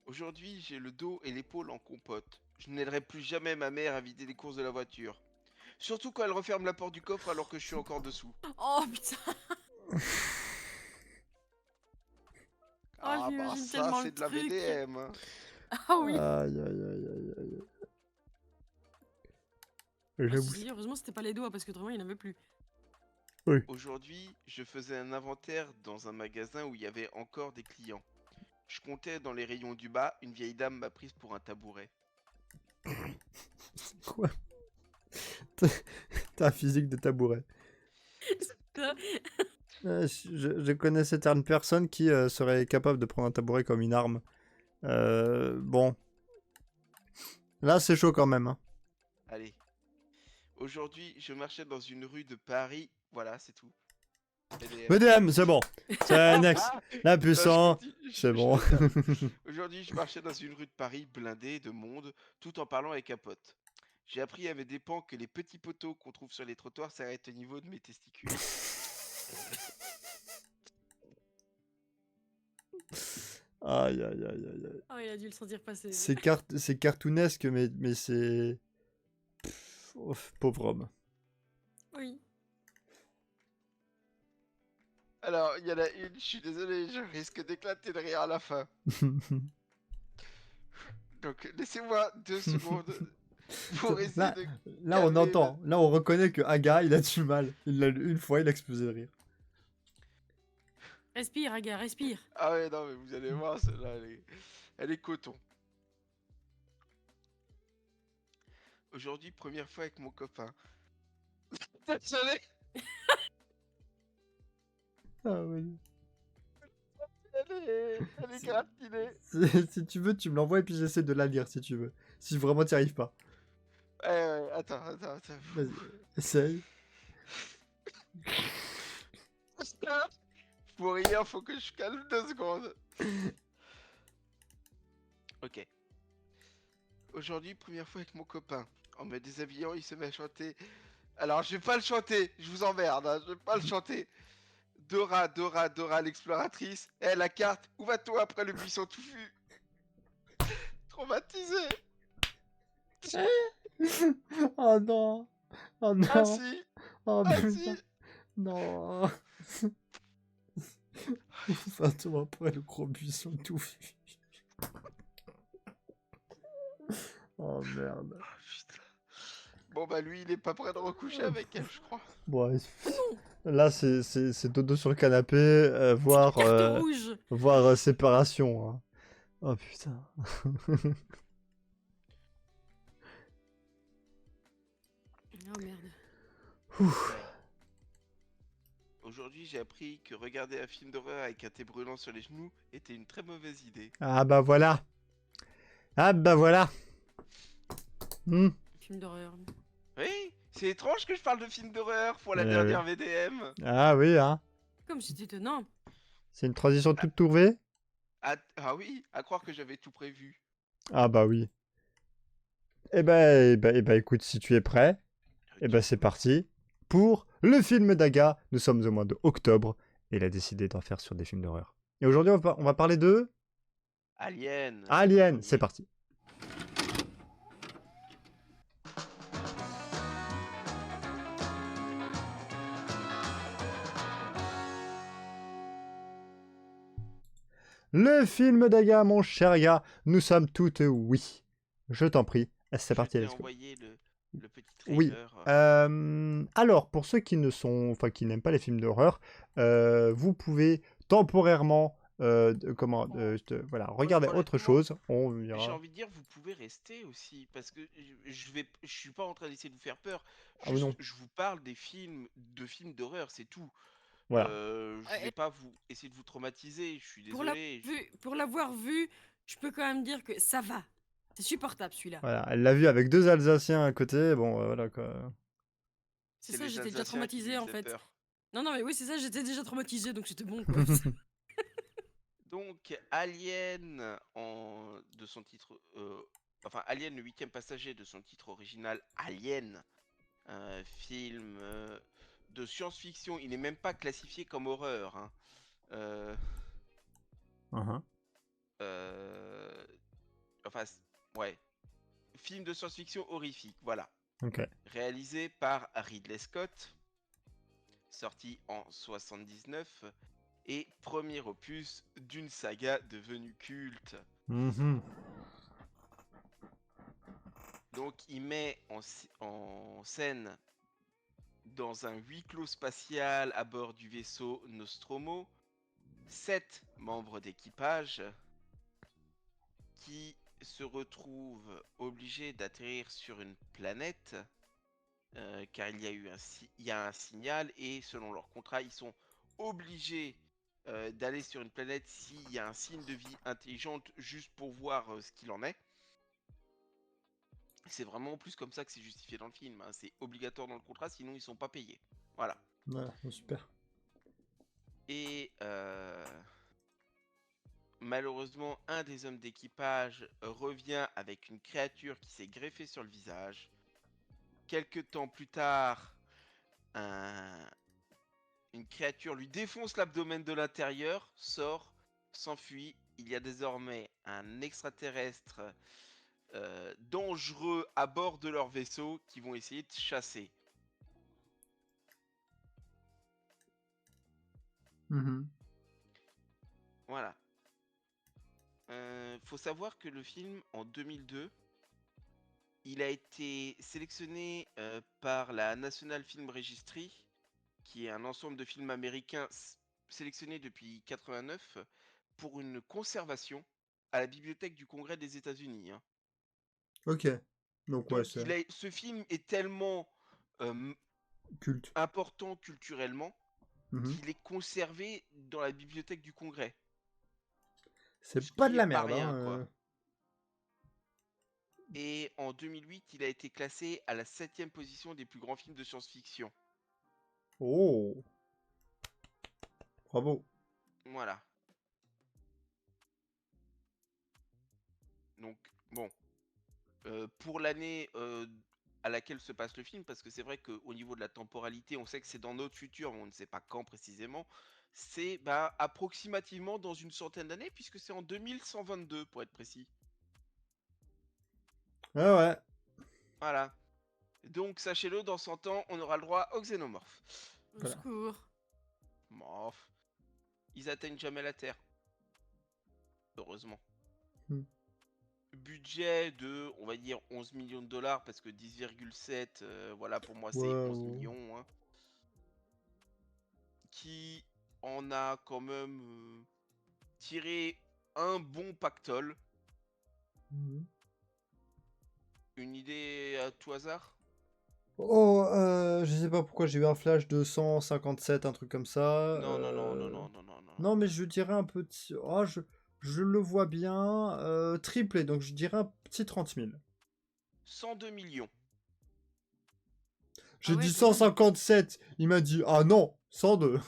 Aujourd'hui, j'ai le dos et l'épaule en compote. Je n'aiderai plus jamais ma mère à vider les courses de la voiture. Surtout quand elle referme la porte du coffre alors que je suis encore dessous. Oh putain. Ah je bah m'imagine ça, tellement c'est le de la truc. VDM. Hein. Ah oui. Aïe, aïe, aïe, aïe, aïe. Ah, J'avoue. ceci dit, heureusement c'était pas les doigts parce que autrement il n'y en avait plus. Aujourd'hui, je faisais un inventaire dans un magasin où il y avait encore des clients. Je comptais dans les rayons du bas, une vieille dame m'a prise pour un tabouret. Quoi? T'as un physique de tabouret. Ça, Je connais certaines personnes qui seraient capables de prendre un tabouret comme une arme. Bon. Là, c'est chaud quand même. Hein. Allez. Aujourd'hui, je marchais dans une rue de Paris. Voilà, c'est tout. VDM. BDM, c'est bon. C'est next. La Non, puissant. je continue, C'est je bon. termine. Aujourd'hui, je marchais dans une rue de Paris blindée de monde, tout en parlant avec un pote. J'ai appris avec des pans que les petits poteaux qu'on trouve sur les trottoirs s'arrêtent au niveau de mes testicules. Aïe, aïe, aïe, aïe, aïe. oh, il a dû le sentir passer. C'est cartoonesque, mais c'est... Pauvre homme. Oui. Alors, il y en a une, je suis désolé, je risque d'éclater de rire à la fin. Donc, laissez-moi 2 secondes pour essayer Là, de... là, on calmer entend. Là, on reconnaît que Aga, il a du mal. Il l'a lu une fois, il a explosé de rire. Respire, Aga, respire. Ah ouais, non, mais vous allez voir, celle-là, elle est coton. Aujourd'hui, première fois avec mon copain. Désolé, Ah oui. elle est gratinée. Si tu veux, tu me l'envoies et puis j'essaie de la lire si tu veux. Si vraiment t'y arrives pas. Ouais, attends. Vas-y, essaye. Pour rire, faut que je calme 2 secondes. Ok. Aujourd'hui, première fois avec mon copain. En me déshabillant, il se met à chanter. Alors, je vais pas le chanter, je vous emmerde, hein, je vais pas le chanter. Dora, Dora, Dora l'exploratrice. Eh, la carte, où vas-tu après le buisson touffu? Traumatisé. Oh non. Oh non. Ah si, Oh ah putain. si. Non. Enfin, toi, après le gros buisson tout vu. Oh merde. Ah, putain. Bon bah lui, il est pas prêt de recoucher avec elle, je crois. Bon, là, c'est dodo sur le canapé, voire, Carton rouge. voire séparation. Hein. Oh putain. Oh merde. Aujourd'hui, j'ai appris que regarder un film d'horreur avec un thé brûlant sur les genoux était une très mauvaise idée. Ah bah voilà. Ah bah voilà. Hmm. Film d'horreur. Oui, c'est étrange que je parle de film d'horreur pour la Eh dernière VDM. Ah oui, hein. Comme c'est étonnant. C'est une transition toute trouvée. Ah oui, à croire que j'avais tout prévu. Ah bah oui. Écoute, si tu es prêt, c'est parti pour le film d'Aga. Nous sommes au mois de octobre et il a décidé d'en faire sur des films d'horreur. Et aujourd'hui, on va parler de Alien. Alien. C'est parti. Le film d'Aga, mon cher gars, nous sommes toutes oui. Je t'en prie. C'est parti, Je t'ai let's go. envoyé le petit Oui. trailer. Alors, pour ceux qui qui n'aiment pas les films d'horreur, vous pouvez temporairement, voilà, regarder autre honnêtement, chose. On J'ai verra. envie de dire, vous pouvez rester aussi, parce que je suis pas en train d'essayer de vous faire peur. Ah oui, non. Juste, je vous parle de films d'horreur, c'est tout. Voilà. Je vais pas vous essayer de vous traumatiser, je suis Pour la- désolé. pour l'avoir vu, je peux quand même dire que ça va. C'est supportable celui-là. Voilà, elle l'a vu avec 2 Alsaciens à côté, bon, voilà quoi. C'est C'est ça, les j'étais déjà Alsaciens qui lui traumatisée en faisaient fait. peur. Non, non, mais oui, c'est ça, j'étais déjà traumatisée, donc c'était bon quoi. Donc, Alien, de son titre, enfin Alien, le 8e passager de son titre original, Alien, un film de science-fiction. Il n'est même pas classifié comme horreur, hein. Euh, Uhum. enfin, ouais, film de science-fiction horrifique, voilà. Ok. Réalisé par Ridley Scott, sorti en 79 et premier opus d'une saga devenue culte. Mhm. Donc il met en scène dans un huis clos spatial à bord du vaisseau Nostromo 7 membres d'équipage qui se retrouvent obligés d'atterrir sur une planète car il y a un signal et selon leur contrat ils sont obligés d'aller sur une planète s'il y a un signe de vie intelligente juste pour voir ce qu'il en est. C'est vraiment plus comme ça que c'est justifié dans le film, hein. C'est obligatoire dans le contrat, sinon ils sont pas payés. Voilà. Voilà, super. Et malheureusement, un des hommes d'équipage revient avec une créature qui s'est greffée sur le visage. Quelque temps plus tard, une créature lui défonce l'abdomen de l'intérieur, sort, s'enfuit. Il y a désormais un extraterrestre dangereux à bord de leur vaisseau qui vont essayer de chasser. Mhm. Voilà. Faut savoir que le film, en 2002, il a été sélectionné par la National Film Registry, qui est un ensemble de films américains sélectionnés depuis 89 pour une conservation à la Bibliothèque du Congrès des États-Unis, hein. Ok. Donc ouais, Donc c'est ce film est tellement culte. important culturellement Mhm. qu'il est conservé dans la Bibliothèque du Congrès. Ce C'est pas qui de est la pas merde, rien, hein. quoi. Et en 2008, il a été classé à la 7e position des plus grands films de science-fiction. Oh, bravo. Voilà. Donc, bon. Pour l'année à laquelle se passe le film, parce que c'est vrai qu'au niveau de la temporalité, on sait que c'est dans notre futur, mais on ne sait pas quand précisément. C'est approximativement dans une centaine d'années, puisque c'est en 2122 pour être précis. Ah ouais. Voilà. Donc, sachez-le, dans 100 ans, on aura le droit aux xénomorphes. Au Voilà. secours. Morph. Ils atteignent jamais la Terre. Heureusement. Hmm. Budget de, on va dire, 11 millions de dollars, parce que 10,7, voilà, pour moi, c'est Ouais, 11 ouais. millions, hein. Qui en a quand même tiré un bon pactole. Mhm. Une idée à tout hasard? Oh, je sais pas pourquoi j'ai eu un flash de 157, un truc comme ça. Non, non, non, non, non, non, non, non. Non, mais je dirais un petit. Oh, je le vois bien. Triplé, donc je dirais un petit 30 000. 102 millions. J'ai Ah ouais, dit quand même. 157. Il m'a dit ah non, 102.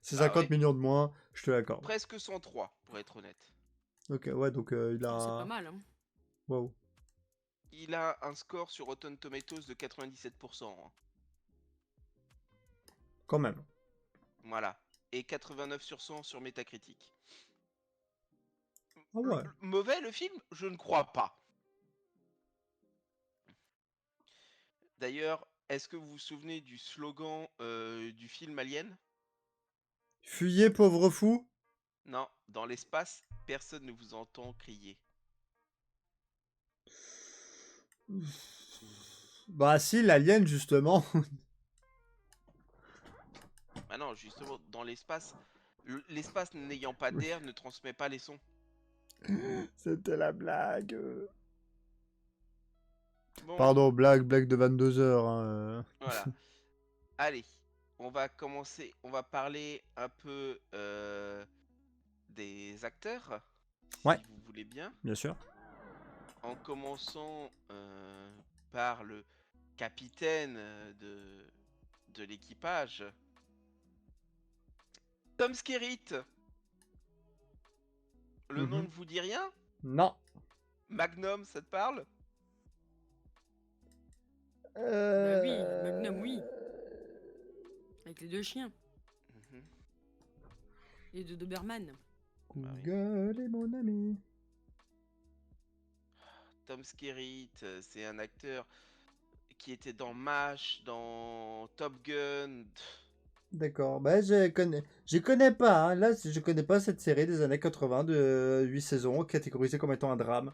C'est Ah 50 ouais. millions de moins, je te l'accorde. Presque 103, pour être honnête. Ok, ouais, donc il C'est pas a. mal, hein. Waouh. Il a un score sur Rotten Tomatoes de 97%, hein. Quand même. Voilà. Et 89 sur 100 sur Metacritic. Ah ouais. Mauvais le film? Je ne crois pas. D'ailleurs, est-ce que vous vous souvenez du slogan du film Alien? Fuyez, pauvre fou. Non, dans l'espace, personne ne vous entend crier. Bah si, l'alien justement. Ah non, justement, dans l'espace, l'espace n'ayant pas d'air ne transmet pas les sons. C'était la blague. Bon, Pardon, blague de 22h. voilà. Allez, on va commencer, on va parler un peu des acteurs, Ouais. si vous voulez bien, Bien sûr. en commençant par le capitaine de l'équipage, Tom Skerritt. Le nom Mhm. ne vous dit rien? Non. Magnum, ça te parle? Bah oui, Magnum, oui. Avec les 2 chiens. Mhm. Les 2 Doberman. Bah oui. Google est mon ami. Tom Skerritt, c'est un acteur qui était dans MASH, dans Top Gun. D'accord, bah je connais pas, hein. Là je connais pas cette série des années 80 de 8 saisons catégorisée comme étant un drame.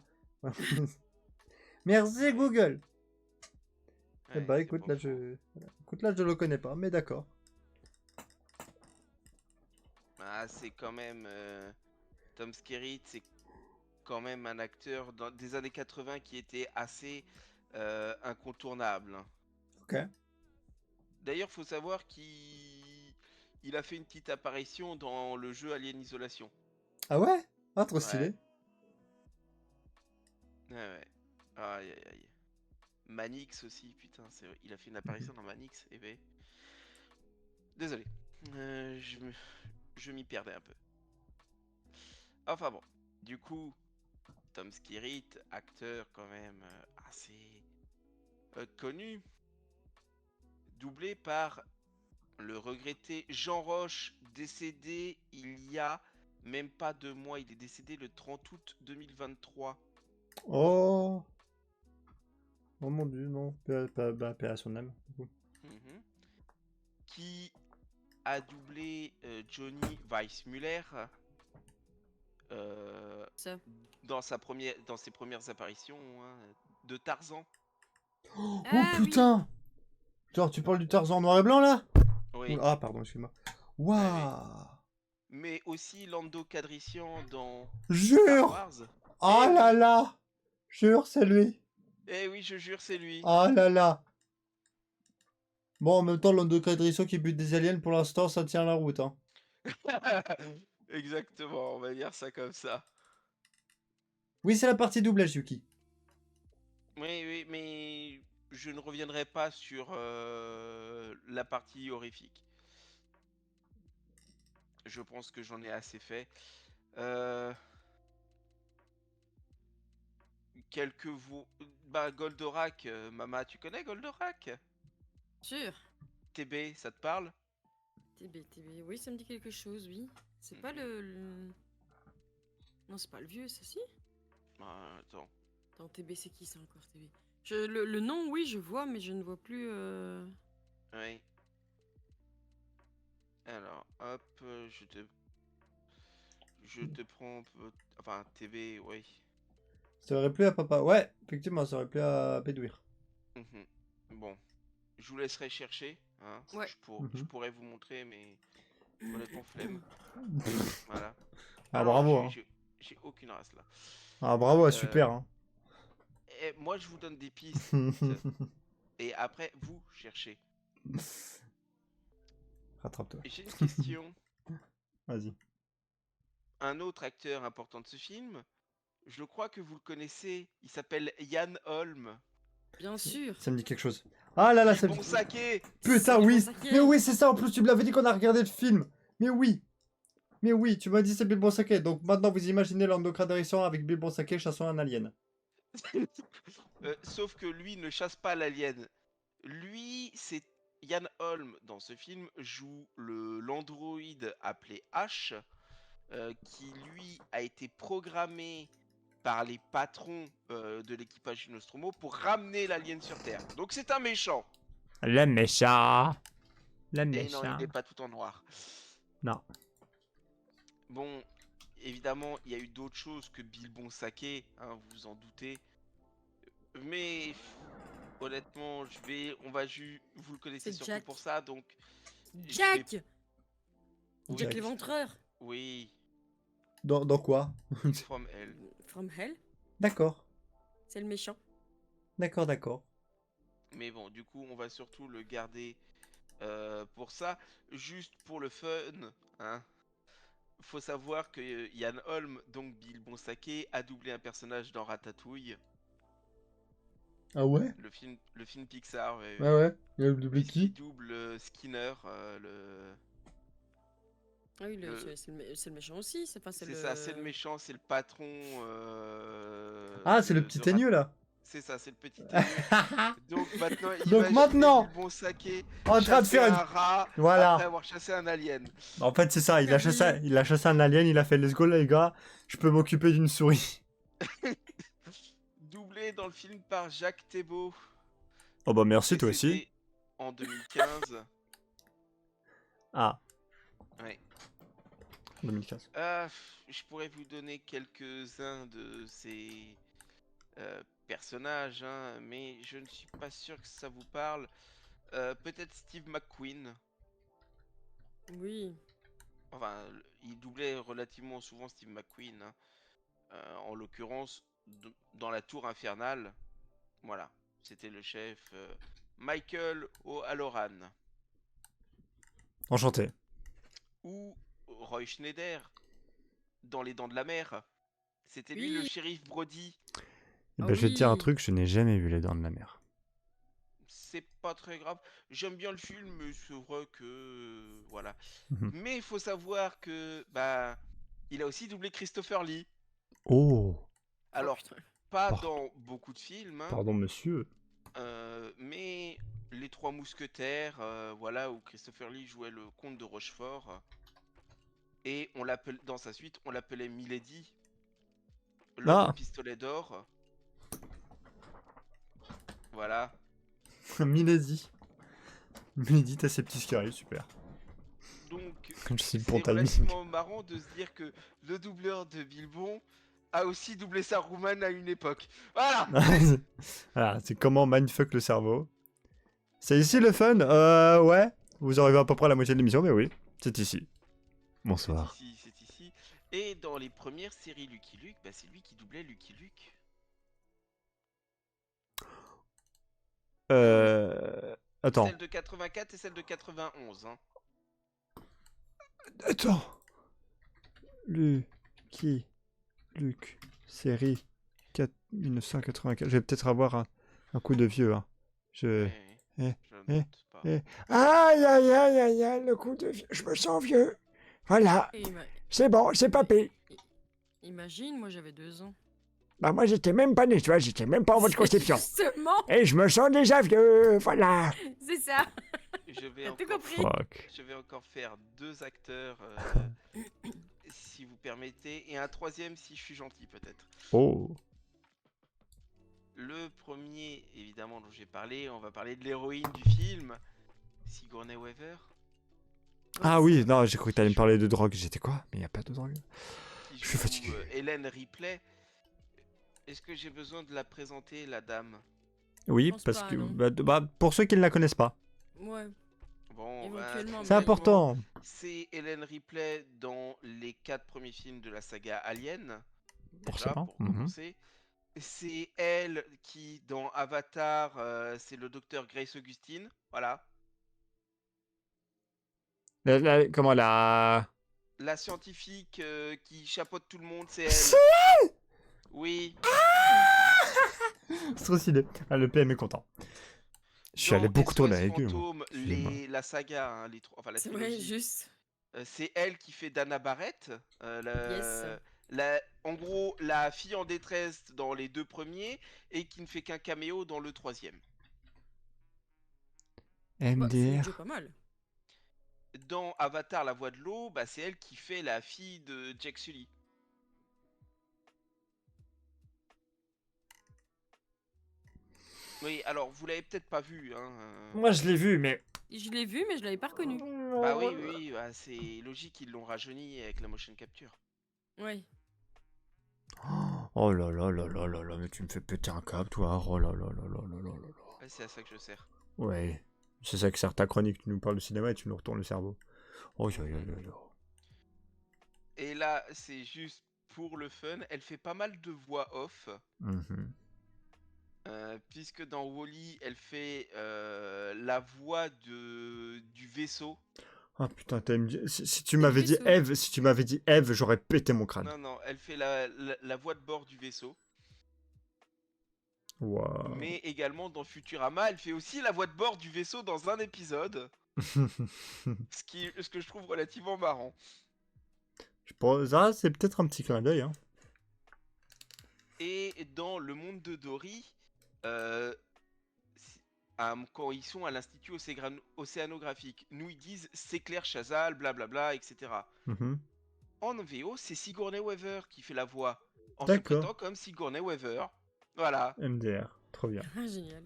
Merci Ouais. Google. Eh Ouais, bah c'est écoute pas là faux. écoute là je le connais pas, mais d'accord. Ah, c'est quand même Tom Skerritt, c'est quand même un acteur des années 80 qui était assez incontournable. Ok. D'ailleurs, faut savoir qu'il a fait une petite apparition dans le jeu Alien Isolation. Ah ouais? Ah trop Ouais, stylé. ouais. Aïe aïe aïe. Manix aussi, putain, c'est vrai, il a fait une apparition dans Manix, eh ben. Désolé. Je m'y perdais un peu. Enfin bon, du coup, Tom Skerritt, acteur quand même assez connu, doublé par le regretté Jean Roche, décédé il y a même pas 2 mois. Il est décédé le 30 août 2023. Oh. Oh mon dieu, non. Paix à son âme. Du coup. Mhm. Qui a doublé Johnny Weissmuller Ça. dans ses premières apparitions hein, de Tarzan. Oh Ah oui. putain! Genre tu parles du Tarzan noir et blanc là? Oui, Ah pardon, excuse-moi. oui, oui. Waouh! Mais aussi Lando Calrissian dans Star Jure! Wars. Oh Eh là oui, là! Jure, c'est lui! eh oui, je jure, c'est lui. Oh là là! Bon, en même temps, Lando Calrissian qui bute des aliens, pour l'instant, ça tient la route, hein. Exactement, on va dire ça comme ça. Oui, c'est la partie doublage, Yuki. Oui, oui, mais je ne reviendrai pas sur la partie horrifique. Je pense que j'en ai assez fait. Euh, quelques vous. Bah, Goldorak, Mama, tu connais Goldorak? Sûr. TB, ça te parle? TB. Oui, ça me dit quelque chose, oui. C'est pas le... Non, c'est pas le vieux, ça, si? Attends. Attends, TB, c'est qui ça encore, TB? Le nom, oui, je vois, mais je ne vois plus... Oui. Alors, hop, je te prends. Enfin, TB, oui. Ça aurait plu à papa. Ouais, effectivement, ça aurait plu à Bédouir. Mhm. Bon, je vous laisserai chercher. Hein. Ouais. Je pourrais vous montrer, mais honnêtement, flemme. Voilà. Ah, Non, bravo, hein. j'ai aucune race là. Ah, bravo, Euh, super, hein. Et moi, je vous donne des pistes. Et après, vous cherchez. Rattrape-toi. Et j'ai une question. Vas-y. Un autre acteur important de ce film, je crois que vous le connaissez. Il s'appelle Yann Holm. Bien sûr. Ça me dit quelque chose. Ah là là, ça me Bon dit... saké. Putain, C'est oui! Bill Bonsake. Mais oui, c'est ça, en plus, tu me l'avais dit qu'on a regardé le film. Mais oui! Mais oui, tu m'as dit c'est Bill Bonsake. Donc maintenant, vous imaginez Lando Calrissian avec Bill Bonsake chassant un alien. Sauf que lui ne chasse pas l'alien. Lui, c'est Yann Holm dans ce film joue l'androïde appelé H, qui lui a été programmé par les patrons de l'équipage du Nostromo pour ramener l'alien sur Terre. Donc c'est un méchant. Le méchant. Le Et non, il n'est pas tout en noir. Non. Bon, évidemment, il y a eu d'autres choses que Bill Bonsake, hein, vous vous en doutez. Mais honnêtement, vous le connaissez C'est surtout Jack. pour ça, donc je Jack. vais- Jack Oui, l'éventreur. oui, Dans quoi? From Hell. From Hell. D'accord. C'est le méchant. D'accord, d'accord. Mais bon, du coup, on va surtout le garder pour ça. Juste pour le fun, hein. Faut savoir que Yann Holm, donc Bill Bonsake, a doublé un personnage dans Ratatouille, Ah ouais? le film Pixar, ouais, Ah ouais? Il a doublé puisqu'il qui? double Skinner, Ah oui, le- c'est le méchant aussi. C'est c'est ça, c'est le méchant, c'est le patron Ah, c'est le petit teigneux là. C'est ça, c'est le petit teigneux. Donc maintenant, Donc imaginez maintenant, Bill Bonsake en train de chasser faire un une... rat Voilà. après avoir chassé un alien. En fait, c'est ça, il a chassé un alien, il a fait let's go les gars, je peux m'occuper d'une souris. Doublé dans le film par Jacques Thébault, Oh bah merci toi aussi. décédé en 2015. Ah, Ouais. 2015. Je pourrais vous donner quelques-uns de ces personnages, hein, mais je ne suis pas sûr que ça vous parle. Peut-être Steve McQueen. Oui. Enfin, il doublait relativement souvent Steve McQueen, hein. En l'occurrence, dans la Tour Infernale. Voilà, c'était le chef Michael O'Halloran. Enchanté. Ou Roy Schneider dans Les Dents de la Mer. C'était lui le Oui. shérif Brody. Et Ah ben je vais te dire un oui. truc, je n'ai jamais vu les Dents de la Mer. C'est pas très grave. J'aime bien le film, mais c'est vrai que voilà. Mhm. Mais il faut savoir que bah il a aussi doublé Christopher Lee. Oh, Oh, Alors putain. pas Par- dans beaucoup de films, hein, pardon monsieur. mais Les Trois Mousquetaires, voilà où Christopher Lee jouait le comte de Rochefort. Et on l'appelle dans sa suite, on l'appelait Milady, l'homme au Ah, pistolet d'or. Voilà. Milady. Milady, t'as ses petits qui arrivent, super. Donc, Je suis le c'est bon timing. relativement marrant de se dire que le doubleur de Bilbon a aussi doublé sa roumaine à une époque. Voilà. Voilà, c'est comment mindfuck le cerveau. C'est ici le fun. Ouais. Vous arrivez à peu près à la moitié de l'émission, mais oui, c'est ici. Bonsoir. C'est ici, c'est ici. Et dans les premières séries Lucky Luke, bah, c'est lui qui doublait Lucky Luke. Attends. Celle de 84 et celle de 91. Hein. Attends. Lucky Luke. Série 1984. Je vais peut-être avoir un coup de vieux. Hein. Je... Ouais, je note pas. Aïe, aïe, aïe, aïe, aïe, le coup de vieux. Je me sens vieux. Voilà, Et c'est bon, c'est papé. imagine, moi j'avais 2 ans. Bah, moi, j'étais même pas né, tu vois, j'étais même pas en votre conception. Justement, Et je me sens déjà vieux, voilà. c'est ça. Je vais T'as tout encore compris. Fuck. Je vais encore faire 2 acteurs, si vous permettez, et un troisième si je suis gentil peut-être. Oh. Le premier, évidemment, dont j'ai parlé, on va parler de l'héroïne du film, Sigourney Weaver, Ah oui, non, j'ai cru que t'allais me parler de drogue. J'étais quoi? Mais y a pas de drogue. qui Je suis joue fatigué. Hélène Ripley. Est-ce que j'ai besoin de la présenter, la dame? Oui, pense parce pas, que non. bah, pour ceux qui ne la connaissent pas. Ouais, Bon, éventuellement. C'est mais- important. C'est Hélène Ripley dans les 4 premiers films de la saga Alien, déjà, Forcément. pour Mhm. commencer. C'est elle qui, dans Avatar, c'est le docteur Grace Augustine, voilà. Comment la... La scientifique qui chapeaute tout le monde, c'est C'est elle. Oui. C'est trop stylé. Ah, le PM est content. Je suis allé Dans beaucoup tourner SOS avec eux. moi. Fantôme, Excusez-moi. la saga, hein, enfin la C'est vrai, trilogie, juste. c'est elle qui fait Dana Barrett. Yes. En gros, la fille en détresse dans les 2 premiers et qui ne fait qu'un caméo dans le 3e. Bah, c'est MDR. déjà pas mal. Dans Avatar, la voix de l'eau, bah, c'est elle qui fait la fille de Jack Sully. Oui, alors vous l'avez peut-être pas vu, hein. Moi, je l'ai vu, mais... Je l'ai vu, mais je l'avais pas reconnu. Bah oui, oui, bah, c'est logique, ils l'ont rajeuni avec la motion capture. Ouais. Oh là là là là là là, mais tu me fais péter un câble, toi. Oh là là là là là là là là. Ouais, c'est à ça que je sers. Ouais. C'est ça que sert ta chronique. Tu nous parles de cinéma et tu nous retournes le cerveau. Oh, yo, yo, yo, yo. Et là, c'est juste pour le fun, elle fait pas mal de voix off. Mhm. Puisque dans Wall-E, elle fait la voix du vaisseau. Ah putain, si tu m'avais dit vaisseau. Eve, si tu m'avais dit Eve, j'aurais pété mon crâne. Non, non, elle fait la voix de bord du vaisseau. Waouh. Mais également dans Futurama, elle fait aussi la voix de bord du vaisseau dans un épisode. Ce que je trouve relativement marrant. Ça, c'est peut-être un petit clin d'œil. Hein. Et dans le monde de Dory, si- quand ils sont à l'Institut océanographique, nous ils disent c'est Claire Chazal, blablabla, etc. Mhm. En VO, c'est Sigourney Weaver qui fait la voix, en se D'accord. prêtant comme Sigourney Weaver. Voilà. MDR, trop bien. Ah, génial.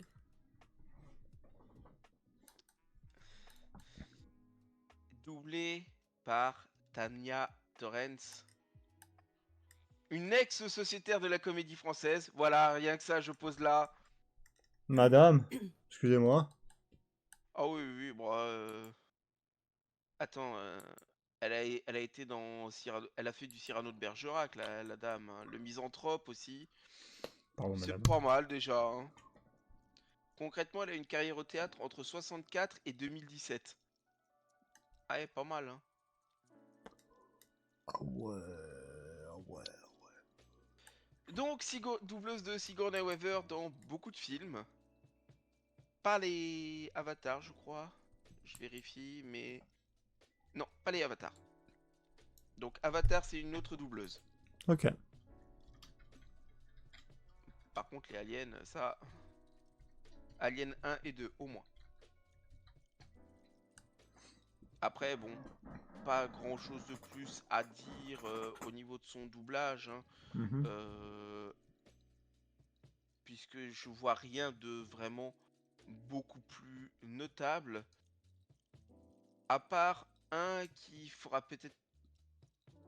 Doublé par Tania Torrance. Une ex-sociétaire de la comédie française. Voilà, rien que ça, je pose là. Madame, excusez-moi. Ah oui, oui, oui, bon, attends, elle a été dans elle a fait du Cyrano de Bergerac, la dame, hein. Le Misanthrope aussi. Pardon, C'est madame. pas mal déjà, hein. Concrètement, elle a une carrière au théâtre entre 64 et 2017. Ah ouais, pas mal, hein. Ah ouais, ah ouais. Donc, doubleuse de Sigourney Weaver dans beaucoup de films. Pas les Avatars, je crois. Je vérifie, mais... Non, pas les Avatars. Donc, Avatar, c'est une autre doubleuse. Ok. Par contre, les aliens, ça... Alien 1 et 2, au moins. Après, bon, pas grand chose de plus à dire au niveau de son doublage, hein, Mhm. puisque je vois rien de vraiment beaucoup plus notable, à part un qui fera peut-être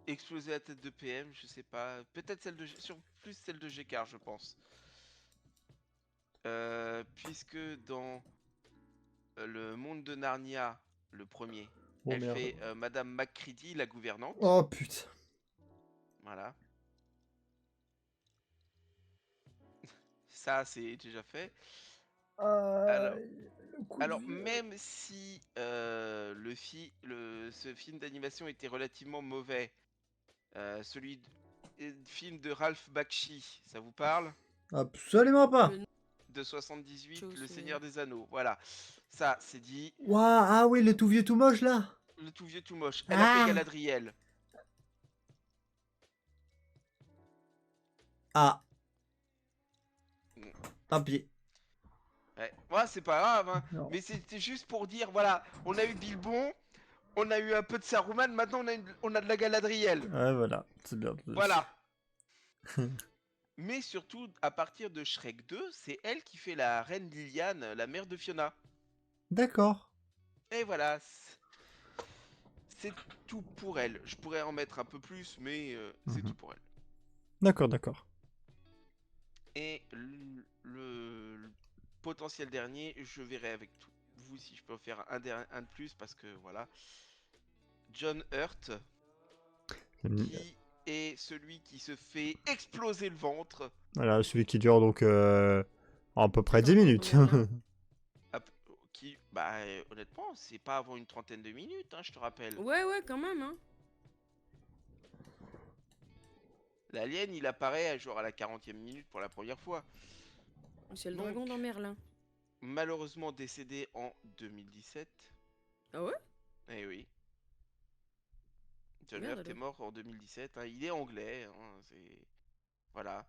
exploser la tête de PM, je sais pas, peut-être plus celle de Gekar, je pense. Puisque dans le monde de Narnia, le premier, Oh elle merde. fait Madame McCready, la gouvernante. Oh putain. Voilà. Ça, c'est déjà fait. Alors, alors même si ce film d'animation était relativement mauvais, film de Ralph Bakshi, ça vous parle? Absolument pas. Le De 78, Chose, Le Seigneur des Anneaux. Voilà. Ça, c'est dit. Waouh, ah oui, le tout vieux tout moche là. Le tout vieux, tout moche. Elle a fait Ah. Galadriel. Ah. Mm. Tant pis. Ouais, c'est pas grave, hein. Non. Mais c'était juste pour dire, voilà, on a eu Bilbon, on a eu un peu de Saruman, maintenant on a de la Galadriel. Ouais, voilà, c'est bien. Voilà. Mais surtout, à partir de Shrek 2, c'est elle qui fait la reine Liliane, la mère de Fiona. D'accord. Et voilà. C'est tout pour elle. Je pourrais en mettre un peu plus, mais c'est tout pour elle. D'accord, d'accord. Et le potentiel dernier, je verrai avec vous si je peux en faire un de plus, parce que voilà. John Hurt, qui est celui qui se fait exploser le ventre. Voilà, celui qui dure donc à peu près 10 Attends, minutes. Merlin. Qui, bah, honnêtement, c'est pas avant une trentaine de minutes, hein, je te rappelle. Ouais, ouais, quand même, hein. L'alien, il apparaît genre à la 40e minute pour la première fois. C'est le Donc, dragon dans Merlin. Malheureusement décédé en 2017. Ah ouais? Eh oui. John Merde, Hurt est alors. mort en 2017. Hein, il est anglais. Hein, voilà.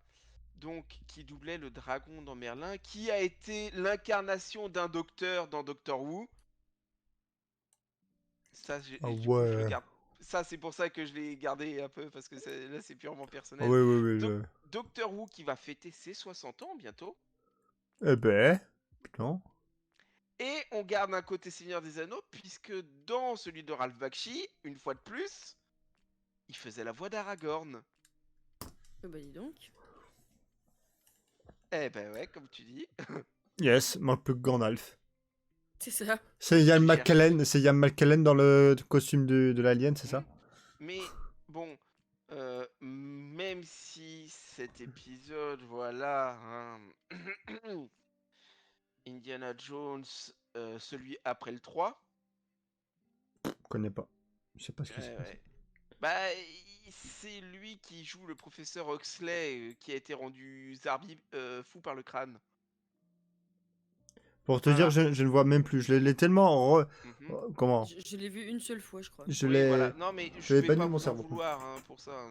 Donc, qui doublait le dragon dans Merlin, qui a été l'incarnation d'un docteur dans Doctor Who. Ça, Ah du coup, je le ouais. garde. Ça, c'est pour ça que je l'ai gardé un peu, parce que là, c'est purement Ah personnel. oui, oui, oui. Donc, Doctor Who qui va fêter ses 60 ans bientôt. Eh ben, putain. Et on garde un côté Seigneur des Anneaux, puisque dans celui de Ralph Bakshi, une fois de plus, il faisait la voix d'Aragorn. Bah dis donc. Eh ben ouais, comme tu dis. Yes, manque plus que Gandalf. C'est ça. C'est Ian Tu McKellen, c'est Ian McKellen dans le costume de l'alien, c'est ça? Mais bon, même si cet épisode, voilà, hein, Indiana Jones, celui après le 3, connais pas. Je sais pas ce que Ouais, c'est. ouais. Bah, c'est lui qui joue le professeur Huxley qui a été rendu zarbi fou par le crâne. Pour te dire, Voilà. je ne vois même plus. Je l'ai tellement. Mhm. Comment? Je l'ai vu une seule fois, je crois. Je Oui, voilà. l'ai. Non, mais Je je l'ai vais banni pas de mon vous en cerveau, quoi. vouloir pour ça.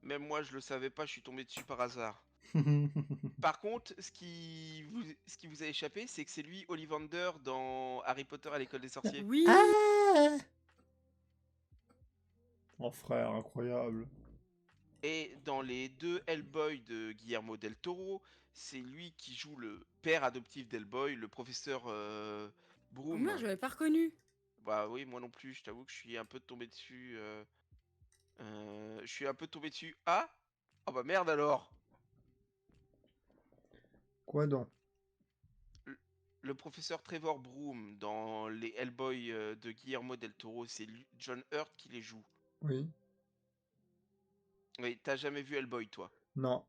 Même moi, je le savais pas, je suis tombé dessus par hasard. Par contre, ce qui vous a échappé, c'est que c'est lui, Ollivander, dans Harry Potter à l'école des sorciers. Oui. Ah Oh frère, incroyable. Et dans les deux Hellboy de Guillermo del Toro, c'est lui qui joue le père adoptif d'Hellboy, le professeur Oh merde, Broom. j'avais pas reconnu. Bah oui, moi non plus, je t'avoue que je suis un peu tombé dessus. Je suis un peu tombé dessus. Ah! Oh bah merde alors! Quoi donc? Le, le professeur Trevor Broom dans les Hellboy de Guillermo del Toro, c'est John Hurt qui les joue. Oui. Oui, t'as jamais vu Hellboy toi, Non.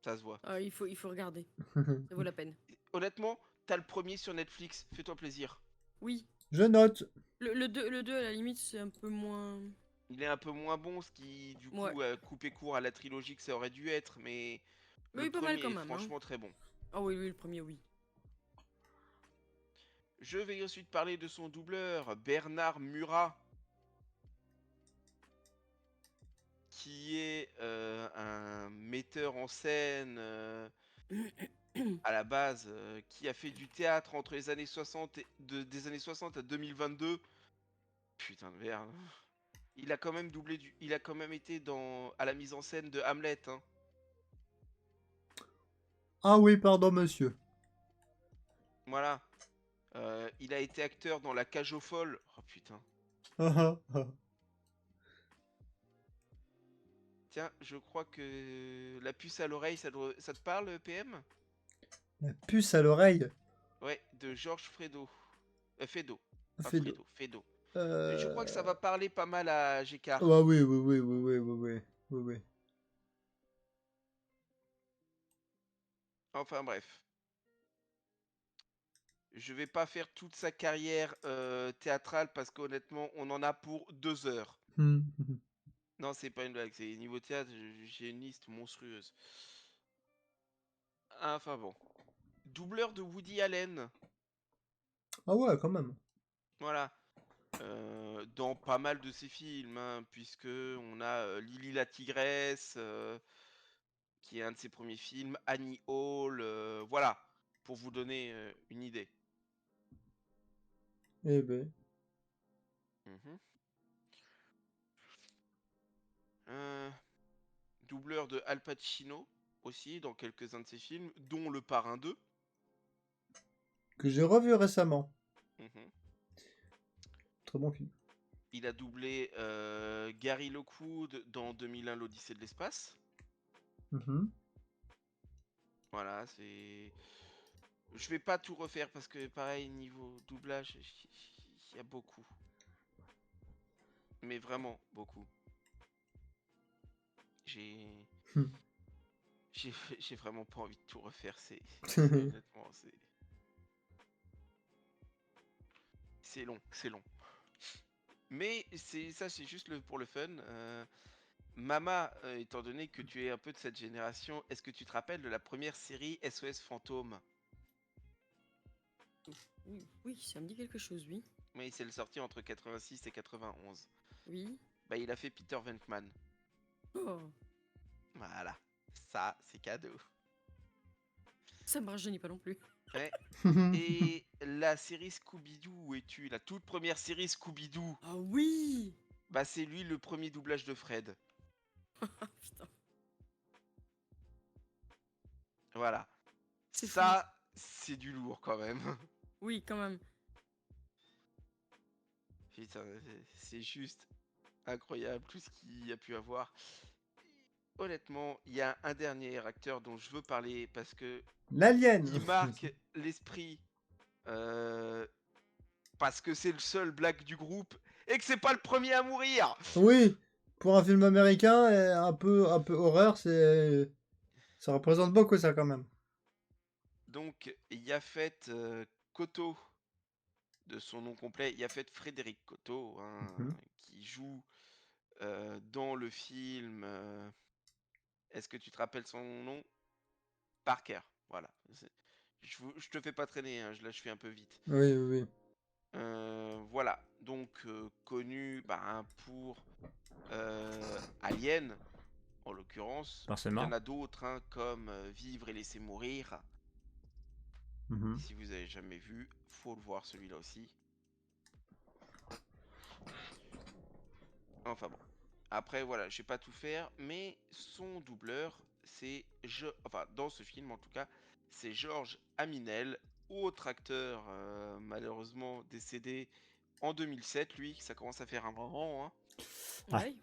ça se voit. Ah, il faut regarder. Ça vaut la peine. Honnêtement, t'as le premier sur Netflix, fais-toi plaisir. Oui. Je note. Le 2 à la limite, c'est un peu moins. Il est un peu moins bon, ce qui du Ouais. coup a coupé court à la trilogie que ça aurait dû être, mais le Oui, pas mal premier quand est même. Hein. franchement très bon. Ah oui, oui, le premier, oui. Je vais ensuite parler de son doubleur, Bernard Murat, qui est un metteur en scène à la base, qui a fait du théâtre entre les années 60 des années 60 à 2022. Putain de merde. Il a quand même il a quand même été à la mise en scène de Hamlet, hein. Ah oui, pardon, monsieur. Voilà. Il a été acteur dans La Cage aux folles. Oh putain. Tiens, je crois que La puce à l'oreille, ça te parle, PM? La puce à l'oreille. Ouais, de Georges Fredo. Fedo. Pas Fait de... Fredo, Fedo. Je crois que ça va parler pas mal à GK. Ah oui, oui, oui, oui, oui, oui, oui, oui, oui. Enfin bref. Je vais pas faire toute sa carrière théâtrale parce qu'honnêtement, on en a pour 2 heures. Non, c'est pas une blague, c'est niveau théâtre, j'ai une liste monstrueuse. Enfin bon. Doubleur de Woody Allen. Ah ouais, quand même. Voilà. Dans pas mal de ses films, hein, puisque on a Lily la tigresse, qui est un de ses premiers films, Annie Hall, voilà, pour vous donner une idée. Eh ben. Mhm. Doubleur de Al Pacino aussi dans quelques-uns de ses films, dont Le Parrain 2. Que j'ai revu récemment. Mhm. Très bon film. Il a doublé Gary Lockwood dans 2001 l'Odyssée de l'espace. Voilà, c'est... Je vais pas tout refaire parce que pareil, niveau doublage, il y a beaucoup. Mais vraiment beaucoup. J'ai... J'ai vraiment pas envie de tout refaire, honnêtement, c'est long, c'est long. Mais c'est juste pour le fun. Mama, étant donné que tu es un peu de cette génération, est-ce que tu te rappelles de la première série SOS Fantôme? Oui, oui, ça me dit quelque chose, oui. Oui, c'est le sorti entre 86 et 91. Oui. Bah, il a fait Peter Venkman. Oh, Voilà, ça, c'est cadeau. ça me rajeunit pas non plus. Ouais. Et la série Scooby-Doo, où es-tu? La toute première série Scooby-Doo, Ah oui. bah c'est lui le premier doublage de Fred. Ah putain. Voilà. C'est Ça, c'est du lourd quand même. Oui, quand même. Putain, c'est juste incroyable tout ce qu'il y a pu avoir. Honnêtement, il y a un dernier acteur dont je veux parler parce que L'alien. il marque l'esprit parce que c'est le seul black du groupe et que c'est pas le premier à mourir. Oui, pour un film américain, un peu horreur, ça représente beaucoup ça quand même. Donc, Yaphet Kotto de son nom complet. Il y a fait Frédéric Cotto, hein, Mhm. qui joue dans le film. Est-ce que tu te rappelles son nom? Parker. Voilà. Je te fais pas traîner, hein, là je fais un peu vite. Oui, oui, oui. Voilà. Donc connu pour Alien, en l'occurrence. Il y en Forcément. a d'autres, hein, comme Vivre et laisser mourir. Mhm. Si vous avez jamais vu, faut le voir celui-là aussi. Enfin bon. Après voilà, je vais pas tout faire, mais son doubleur, enfin dans ce film en tout cas, c'est Georges Aminel, autre acteur malheureusement décédé en 2007, lui, ça commence à faire un moment, hein. Ah. Ouais.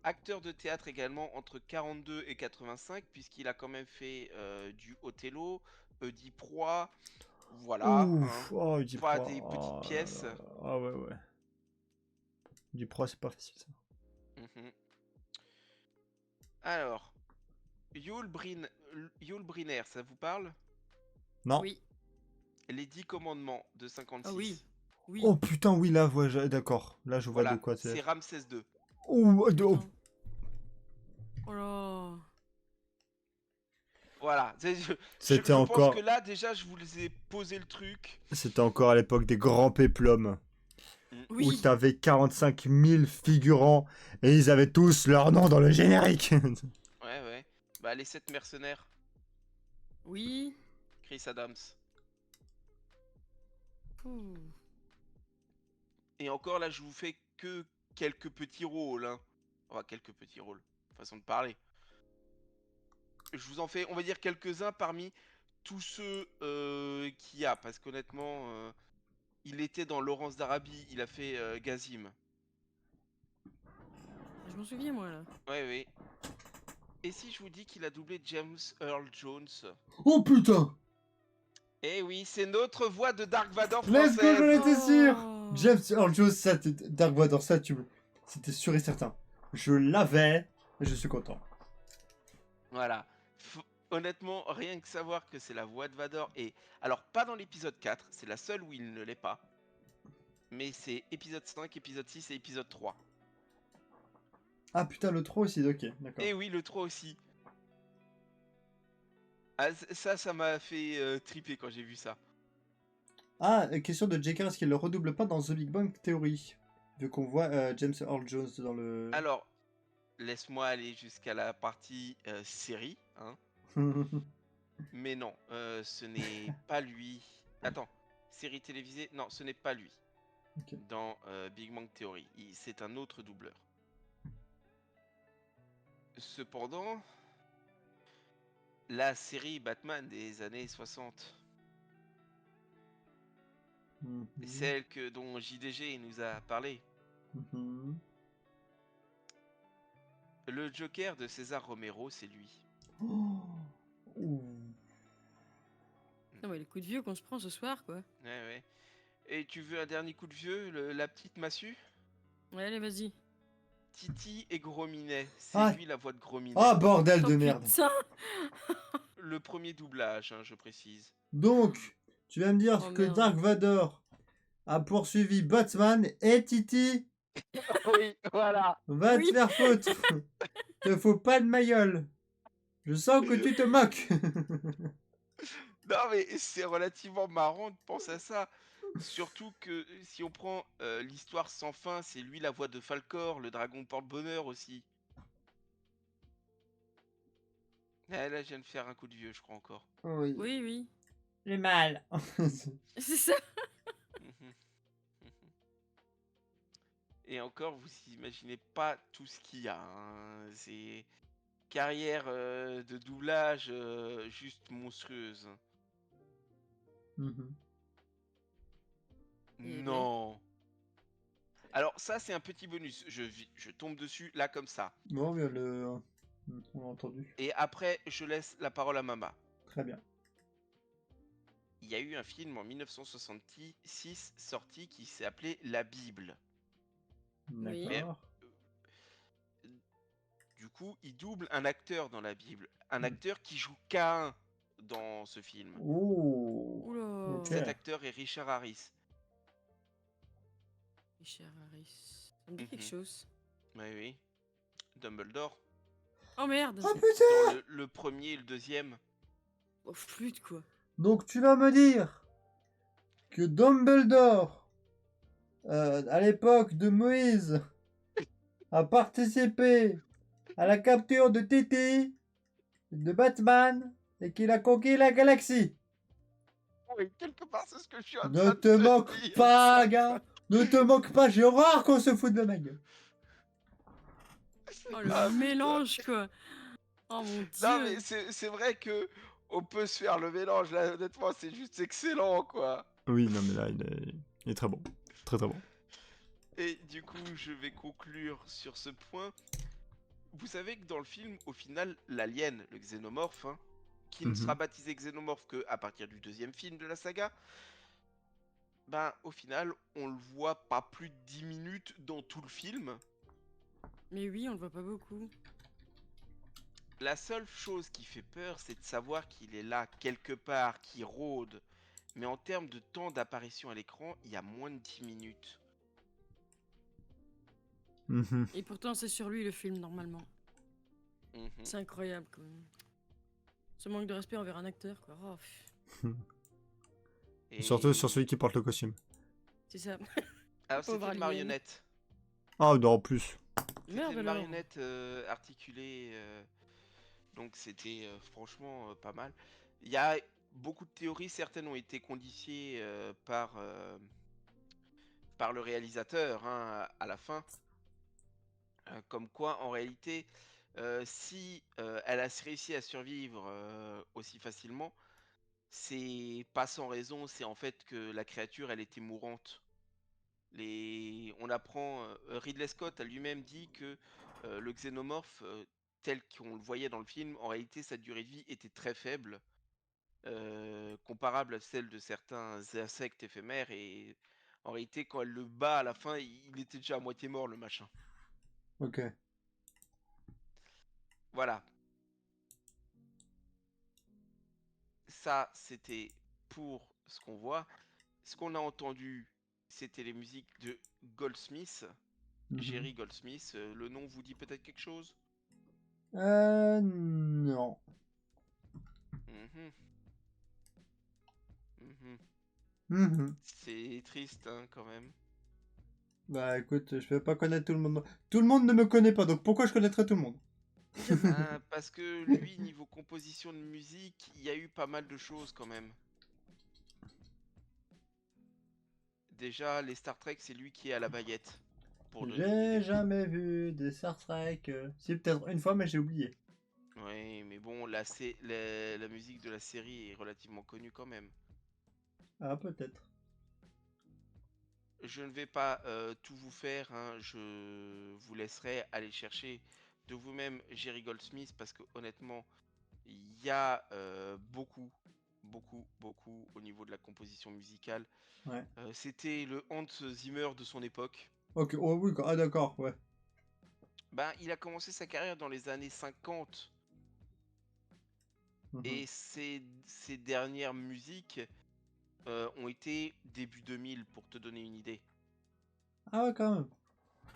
Acteur de théâtre également entre 42 et 85, puisqu'il a quand même fait du Othello, Oedipe Roi, voilà, hein. Ouf, oh, du Pas pro. des petites Oh là pièces. là. Ah ouais, ouais. Du pro, c'est pas facile ça. Mhm. Alors, Yul Brynner, ça vous parle? Non. Oui. Les 10 commandements de Ah 56. oui. Oui. Oh putain, oui, là, d'accord. Là, je vois de Voilà, quoi c'est. c'est Ramsès II. Oh, Putain. Oh là. Voilà, C'était je pense que encore. là déjà je vous ai posé le truc. C'était encore à l'époque des grands péplums. Où Oui. t'avais 45 000 figurants et ils avaient tous leur nom dans le générique. Ouais, ouais. Bah les 7 mercenaires, Oui. Chris Adams. Ouh. Et encore là, je vous fais que quelques petits rôles, hein. Enfin, quelques petits rôles, façon de parler. Je vous en fais, on va dire, quelques-uns parmi tous ceux qu'il y a. Parce qu'honnêtement, il était dans Laurence d'Arabie, il a fait Gazim. Je m'en souviens moi là. Ouais, oui. Et si je vous dis qu'il a doublé James Earl Jones? Oh putain! Eh oui, c'est notre voix de Dark Vador Let's go, j'en française. étais sûr! Oh. James Earl Jones, ça, Dark Vador, ça, c'était sûr et certain. Je l'avais, et je suis content. Voilà. Honnêtement, rien que savoir que c'est la voix de Vador, et alors pas dans l'épisode 4, c'est la seule où il ne l'est pas, mais c'est épisode 5, épisode 6 et épisode 3. Ah putain, le 3 aussi, ok, d'accord. Et oui, le 3 aussi. Ah, ça m'a fait triper quand j'ai vu ça. Ah, question de JK, est-ce qu'il le redouble pas dans The Big Bang Theory? Vu qu'on voit James Earl Jones dans le... Alors, laisse-moi aller jusqu'à la partie série, hein. Mais non, ce n'est pas lui. Attends, série télévisée? Non, ce n'est pas lui. Ok. Dans Big Bang Theory. C'est un autre doubleur. Cependant, la série Batman des années 60, Mhm. celle dont JDG nous a parlé, Mhm. le Joker de César Romero, c'est lui. Oh. Ouh. Non mais le coup de vieux qu'on se prend ce soir quoi. Ouais, ouais. Et tu veux un dernier coup de vieux, la petite massue? Ouais allez vas-y. Titi et Grominet, c'est Ah. lui la voix de Grominet. Ah, bordel Oh de merde. putain. Le premier doublage, hein, je précise. Donc, tu vas me dire Oh que merde. Dark Vador a poursuivi Batman et Titi Oui, voilà. va Oui. te faire foutre. Te fous pas de ma gueule. Je sens que tu te moques. Non mais c'est relativement marrant de penser à ça. Surtout que si on prend l'histoire sans fin, c'est lui la voix de Falcor, le dragon porte-bonheur aussi. Ah, là, je viens de faire un coup de vieux, je crois encore. Oui. Oui oui. J'ai mal. C'est ça. Et encore, vous imaginez pas tout ce qu'il y a, hein. C'est carrière de doublage juste monstrueuse. Mhm. Eh ben. Non. Alors ça, c'est un petit bonus. Je tombe dessus là comme ça. Bon, bien le... On l'a entendu. Et après, je laisse la parole à Mama. Très bien. Il y a eu un film en 1966 sorti qui s'est appelé La Bible. Oui. D'accord. Du coup, il double un acteur dans La Bible. Un Mm. acteur qui joue Caïn dans ce film. Oh. Oula. Ok. Cet acteur est Richard Harris. Richard Harris. Ça me dit quelque Mhm. chose. Oui. Dumbledore. Oh merde! Oh putain! Dans le premier et le deuxième. Oh, flûte quoi. Donc tu vas me dire que Dumbledore, à l'époque de Moïse, a participé à la capture de Titi, de Batman, et qu'il a conquis la galaxie. Oui, quelque part, c'est ce que je suis en Ne train de te moque dire. pas, gars. Ne te moque pas, j'ai horreur qu'on se foute de ma gueule. Oh le Ah, putain. mélange quoi. Oh mon Non, dieu. mais c'est vrai que on peut se faire le mélange, là, honnêtement, c'est juste excellent, quoi. Oui, non, mais là, il est très bon. Très très bon. Et du coup, je vais conclure sur ce point. Vous savez que dans le film, au final, l'alien, le xénomorphe, hein, qui ne sera baptisé xénomorphe que à partir du deuxième film de la saga, ben au final, on le voit pas plus de 10 minutes dans tout le film. Mais oui, on le voit pas beaucoup. La seule chose qui fait peur, c'est de savoir qu'il est là quelque part, qu'il rôde. Mais en termes de temps d'apparition à l'écran, il y a moins de 10 minutes. Mhm. Et pourtant, c'est sur lui le film normalement. Mhm. C'est incroyable quand même. Ce manque de respect envers un acteur quoi. Oh, pff, Et... Surtout sur celui qui porte le costume. c'est ça. Alors Pauvre c'était une alien. marionnette. Ah, non, en plus. C'était Merde une alors. marionnette articulée. Donc c'était franchement pas mal. Il y a beaucoup de théories, certaines ont été conditionnées par le réalisateur hein, à la fin. Comme quoi, en réalité, si elle a réussi à survivre aussi facilement, c'est pas sans raison, c'est en fait que la créature, elle était mourante. On apprend, Ridley Scott a lui-même dit que le xénomorphe, tel qu'on le voyait dans le film, en réalité, sa durée de vie était très faible, comparable à celle de certains insectes éphémères. Et en réalité, quand elle le bat à la fin, il était déjà à moitié mort, le machin. Ok. Voilà. Ça, c'était pour ce qu'on voit. Ce qu'on a entendu, c'était les musiques de Goldsmith, Jerry Goldsmith. Le nom vous dit peut-être quelque chose? Non. Mhm. Mhm. Mhm. C'est triste, hein, quand même. Bah écoute, je vais pas connaître tout le monde. Tout le monde ne me connaît pas, donc pourquoi je connaîtrais tout le monde? Hein, parce que lui, niveau composition de musique, il y a eu pas mal de choses quand même. Déjà, les Star Trek, c'est lui qui est à la baguette. Pour donner une J'ai idée. jamais vu des Star Trek. Si, peut-être une fois, mais j'ai oublié. Oui, mais bon, la musique de la série est relativement connue quand même. Ah, peut-être. Je ne vais pas tout vous faire, hein, je vous laisserai aller chercher de vous-même Jerry Goldsmith parce que honnêtement, il y a beaucoup, beaucoup au niveau de la composition musicale. Ouais. C'était le Hans Zimmer de son époque. Ok, oh oui, ah d'accord, ouais. Ben, il a commencé sa carrière dans les années 50 Mhm. et ses dernières musiques ont été début 2000 pour te donner une idée. Ah ouais, quand même.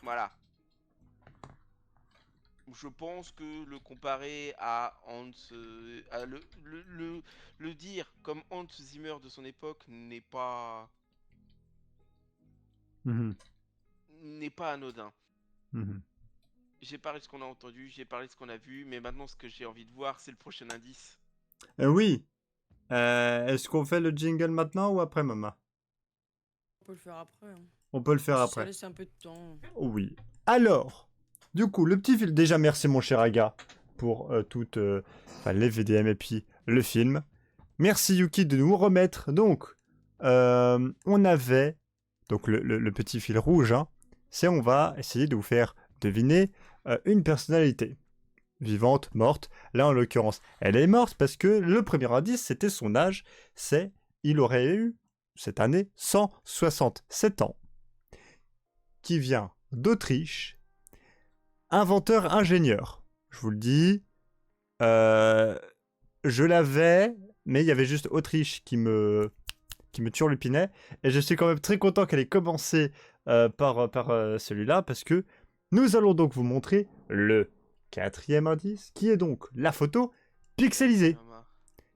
Voilà. Je pense que le comparer à Hans, à le dire comme Hans Zimmer de son époque Mhm. n'est pas anodin. Mhm. J'ai parlé de ce qu'on a entendu, j'ai parlé de ce qu'on a vu, mais maintenant ce que j'ai envie de voir, c'est le prochain indice. Oui. Est-ce qu'on fait le jingle maintenant ou après, maman? On peut le faire après. Hein. On peut le faire Ça après. laisse un peu de temps. Oui. Alors, du coup, le petit film. Déjà, merci mon cher Aga pour toutes les VDM et puis le film. Merci Yuki de nous remettre. Donc, on avait donc le petit fil rouge. Hein, c'est on va essayer de vous faire deviner une personnalité. Vivante, morte. Là, en l'occurrence, elle est morte parce que le premier indice, c'était son âge. Il aurait eu, cette année, 167 ans. Qui vient d'Autriche. Inventeur-ingénieur. Je vous le dis. Je l'avais, mais il y avait juste Autriche qui me turlupinait. Et je suis quand même très content qu'elle ait commencé par celui-là, parce que nous allons donc vous montrer le 4e indice, qui est donc la photo pixelisée. Maman.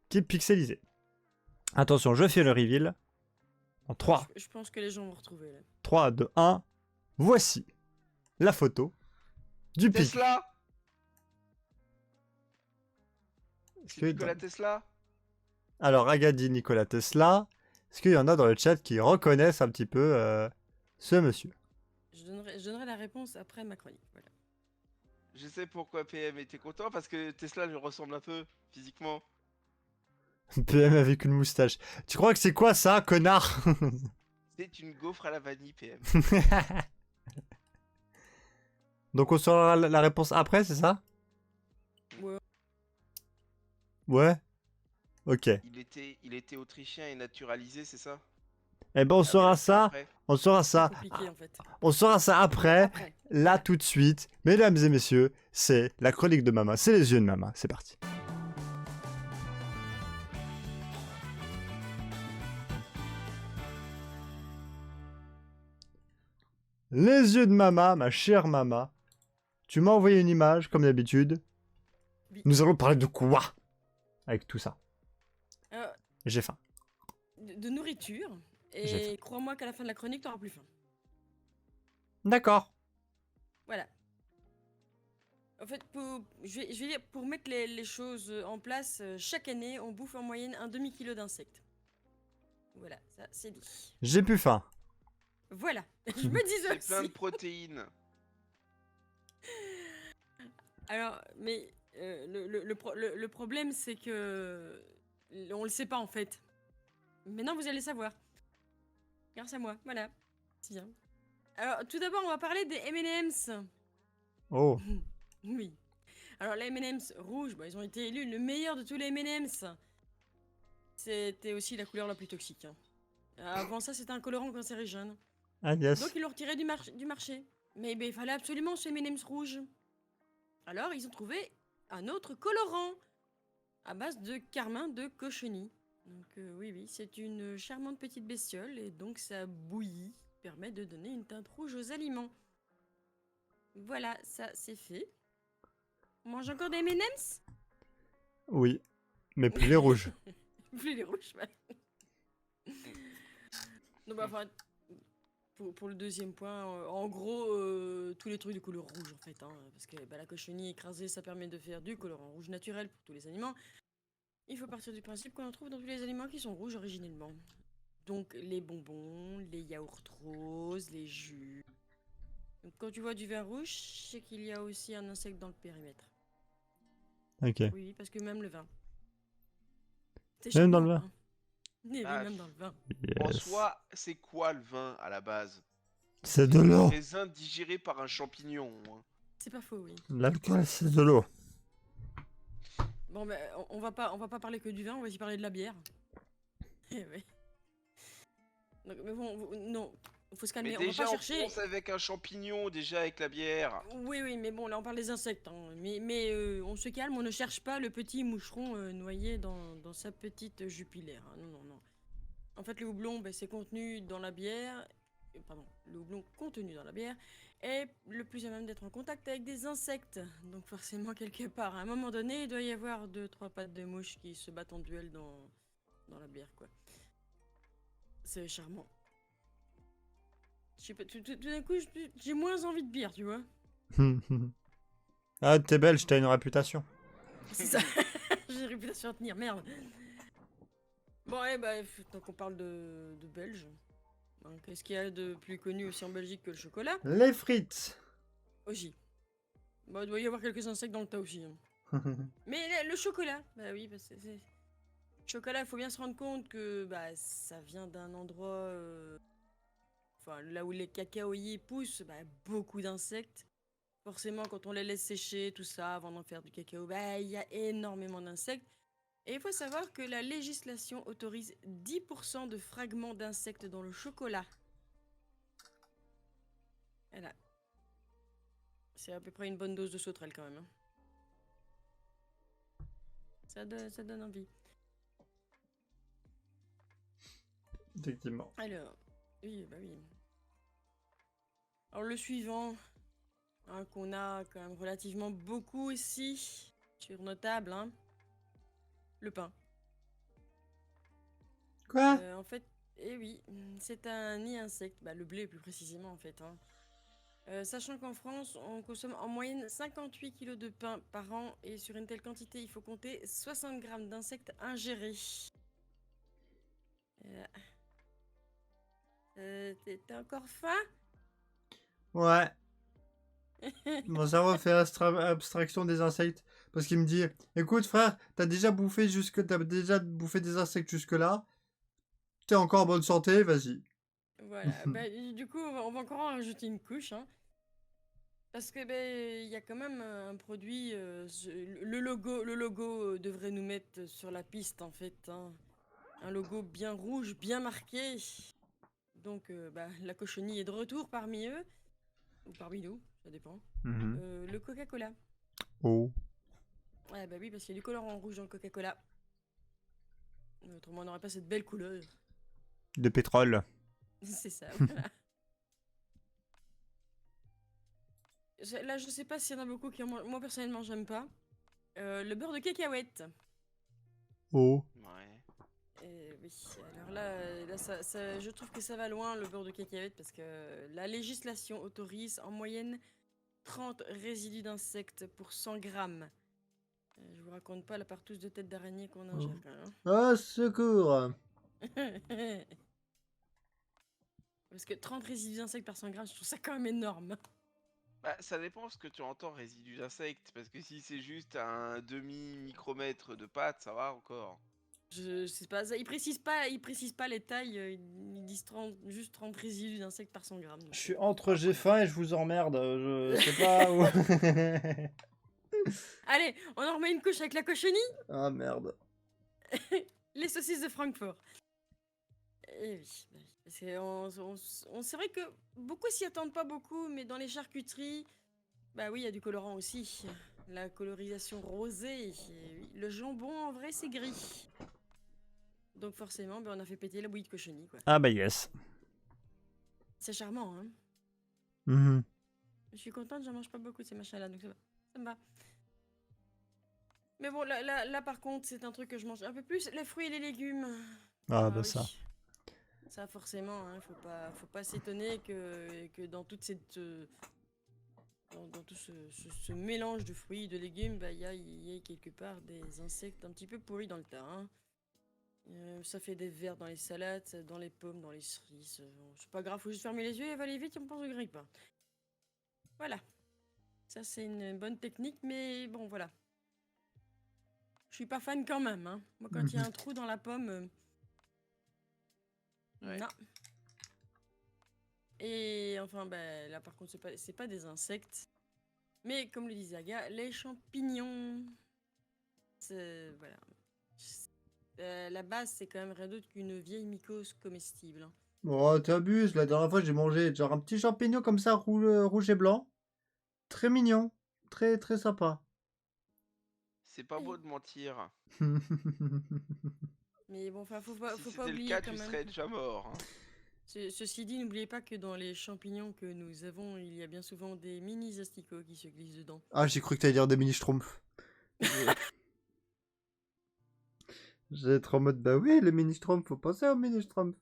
Qui est pixelisée. Attention, je fais le reveal. En 3, Je pense que les gens vont retrouver là. 3, 2, 1. Voici la photo du pic. Tesla. Est-ce C'est que Nikola dans- Tesla. Alors, Agadi, Nikola Tesla. Est-ce qu'il y en a dans le chat qui reconnaissent un petit peu ce monsieur? Je donnerai la réponse après ma chronique. Voilà. Je sais pourquoi PM était content, parce que Tesla lui ressemble un peu, physiquement. PM avec une moustache. Tu crois que c'est quoi ça, connard? C'est une gaufre à la vanille, PM. Donc on saura la réponse après, c'est ça? Ouais. Ouais. Ok. Il était autrichien et naturalisé, c'est ça? Eh ben on saura Avec ça. après. On saura C'est ça. compliqué en fait. On saura ça après. Après. Là tout de suite. Mesdames et messieurs, c'est la chronique de Mama. C'est les yeux de Mama. C'est parti. Les yeux de Mama, ma chère Mama. Tu m'as envoyé une image, comme d'habitude. Oui. Nous allons parler de quoi avec tout ça? Euh, J'ai faim. de nourriture. J'ai Et crois-moi qu'à la fin de la chronique, t'auras plus faim. D'accord. Voilà. En fait, je vais dire, pour mettre les choses en place, chaque année, on bouffe en moyenne un demi-kilo d'insectes. Voilà, ça c'est dit. J'ai plus faim. Voilà, je me disais C'est plein de aussi. protéines. Alors, mais le problème, c'est que on le sait pas en fait. Maintenant, vous allez savoir. Grâce à moi, voilà. C'est bien. Alors, tout d'abord, on va parler des M&M's. Oh. Oui. Alors, les M&M's rouges, bah, ils ont été élus le meilleur de tous les M&M's. C'était aussi la couleur la plus toxique. Hein. Avant ça, c'était un colorant cancérigène. Ah yes. Donc, ils l'ont retiré du marché. Mais il fallait absolument ce M&M's rouge. Alors, ils ont trouvé un autre colorant à base de carmin de cochenille. Donc, oui, c'est une charmante petite bestiole et donc ça bouillit, permet de donner une teinte rouge aux aliments. Voilà, ça c'est fait. On mange encore des M&M's? Oui. Mais plus les rouges. Plus les rouges, ouais. Donc, bah, enfin, pour le deuxième point, en gros, tous les trucs de couleur rouge en fait. Hein, parce que bah, la cochenille écrasée, ça permet de faire du colorant rouge naturel pour tous les aliments. Il faut partir du principe qu'on en trouve dans tous les aliments qui sont rouges originellement. Donc les bonbons, les yaourts roses, les jus. Donc quand tu vois du vin rouge, c'est qu'il y a aussi un insecte dans le périmètre. Ok. Oui, parce que même le vin. C'est Même dans le charmant, vin. hein. Oui, Ah, même dans le vin. En Yes. soi, c'est quoi le vin à la base? C'est de l'eau. Un raisin digéré par un champignon. Hein. C'est pas faux, oui. L'alcool, c'est de l'eau. Bon, ben, on va pas parler que du vin, on va aussi parler de la bière. Eh ouais. Donc, mais bon, non, faut se calmer, Mais on va déjà, pas on chercher. commence avec un champignon, déjà avec la bière. Oui, mais bon, là on parle des insectes. Hein. Mais on se calme, on ne cherche pas le petit moucheron noyé dans sa petite jupilaire. Hein. Non, non, non. En fait, le houblon, ben, c'est contenu dans la bière. Pardon, le houblon contenu dans la bière est le plus à même d'être en contact avec des insectes. Donc forcément, quelque part, à un moment donné, il doit y avoir 2-3 pattes de mouche qui se battent en duel dans la bière, quoi. C'est charmant. Je sais pas, tout d'un coup, j'ai moins envie de bière, tu vois. Ah, t'es belge, t'as une réputation. C'est ça. J'ai une réputation à tenir, merde. Bon, tant qu'on parle de Belge, hein, qu'est-ce qu'il y a de plus connu aussi en Belgique que le chocolat? Les frites. Aussi. Bon, il doit y avoir quelques insectes dans le tas aussi. Hein. Mais le chocolat, bah oui, bah c'est... Chocolat, il faut bien se rendre compte que bah, ça vient d'un endroit... Enfin, là où les cacaoyers poussent, bah, beaucoup d'insectes. Forcément, quand on les laisse sécher, tout ça, avant d'en faire du cacao, bah, il y a énormément d'insectes. Et il faut savoir que la législation autorise 10% de fragments d'insectes dans le chocolat. Voilà. C'est à peu près une bonne dose de sauterelle quand même. Hein. Ça donne envie. Effectivement. Alors, oui, bah oui. Alors le suivant, hein, qu'on a quand même relativement beaucoup ici, sur nos tables, hein, le pain. Quoi? En fait, eh oui, c'est un nid insecte, bah, le blé plus précisément en fait. Hein. Sachant qu'en France, on consomme en moyenne 58 kilos de pain par an et sur une telle quantité, il faut compter 60 grammes d'insectes ingérés. T'as encore faim? Ouais. Mon cerveau fait abstraction des insectes. Parce qu'il me dit, écoute frère, t'as déjà bouffé des insectes jusque-là. T'es encore en bonne santé, vas-y. Voilà, bah, du coup, on va encore en rajouter une couche, hein. Parce que il y a quand même un produit, le logo devrait nous mettre sur la piste en fait, hein. Un logo bien rouge, bien marqué. Donc la cochenille est de retour parmi eux, ou parmi nous, ça dépend. Le Coca-Cola. Oh. Ouais bah oui, parce qu'il y a du colorant rouge dans le Coca-Cola. Autrement on n'aurait pas cette belle couleur. De pétrole. C'est ça, voilà. Là, je sais pas s'il y en a beaucoup qui en mangent. Moi, personnellement, j'aime pas. Le beurre de cacahuète. Oh. Ouais. Oui, alors là je trouve que ça va loin, le beurre de cacahuète, parce que la législation autorise en moyenne 30 résidus d'insectes pour 100 grammes. Je vous raconte pas la partouze de tête d'araignée qu'on ingère quand même. Oh, secours. Parce que 30 résidus d'insectes par 100 grammes, je trouve ça quand même énorme. Bah, ça dépend ce que tu entends résidu d'insectes, parce que si c'est juste un demi-micromètre de pâte, ça va encore. Je sais pas, ils précisent pas les tailles, ils disent juste 30 résidus d'insectes par 100 grammes. Je suis entre j'ai faim et je vous emmerde. Je sais pas où. Allez, on en remet une couche avec la cochenille. Ah merde. Les saucisses de Francfort. Et oui, c'est vrai que beaucoup s'y attendent pas beaucoup, mais dans les charcuteries, bah oui, il y a du colorant aussi. La colorisation rosée. Et oui, le jambon, en vrai, c'est gris. Donc forcément, on a fait péter la bouillie de cochenille, quoi. Ah bah yes. C'est charmant, hein. Je suis contente, j'en mange pas beaucoup de ces machins-là, donc ça va. Ça me va. Mais bon, là par contre, c'est un truc que je mange un peu plus. Les fruits et les légumes. Ah bah oui. ça. Ça forcément, hein, faut pas s'étonner que dans toute cette... dans tout ce mélange de fruits et de légumes, il y a quelque part des insectes un petit peu pourris dans le tas, hein. Ça fait des vers dans les salades, dans les pommes, dans les cerises. C'est pas grave, faut juste fermer les yeux et avaler vite et on pense au grille-pain. Voilà. Ça, c'est une bonne technique, mais bon, voilà. Je suis pas fan quand même, hein. Moi, quand il y a un trou dans la pomme... Ouais. Non. Et enfin, là, par contre, c'est pas des insectes. Mais, comme le disait Aga, les champignons... Voilà. La base, c'est quand même rien d'autre qu'une vieille mycose comestible, hein. Oh, t'abuses. La dernière fois, j'ai mangé genre un petit champignon comme ça, rouge et blanc. Très mignon. Très, très sympa. C'est pas beau de mentir. Mais bon, enfin, faut pas Si c'était oublier le cas, quand tu même. serais déjà mort. Hein. Ceci dit, n'oubliez pas que dans les champignons que nous avons, il y a bien souvent des mini asticots qui se glissent dedans. Ah, j'ai cru que t'allais dire des mini-schtroumpfs. J'étais trop en mode, bah oui, les mini-schtroumpfs, faut penser aux mini-schtroumpfs.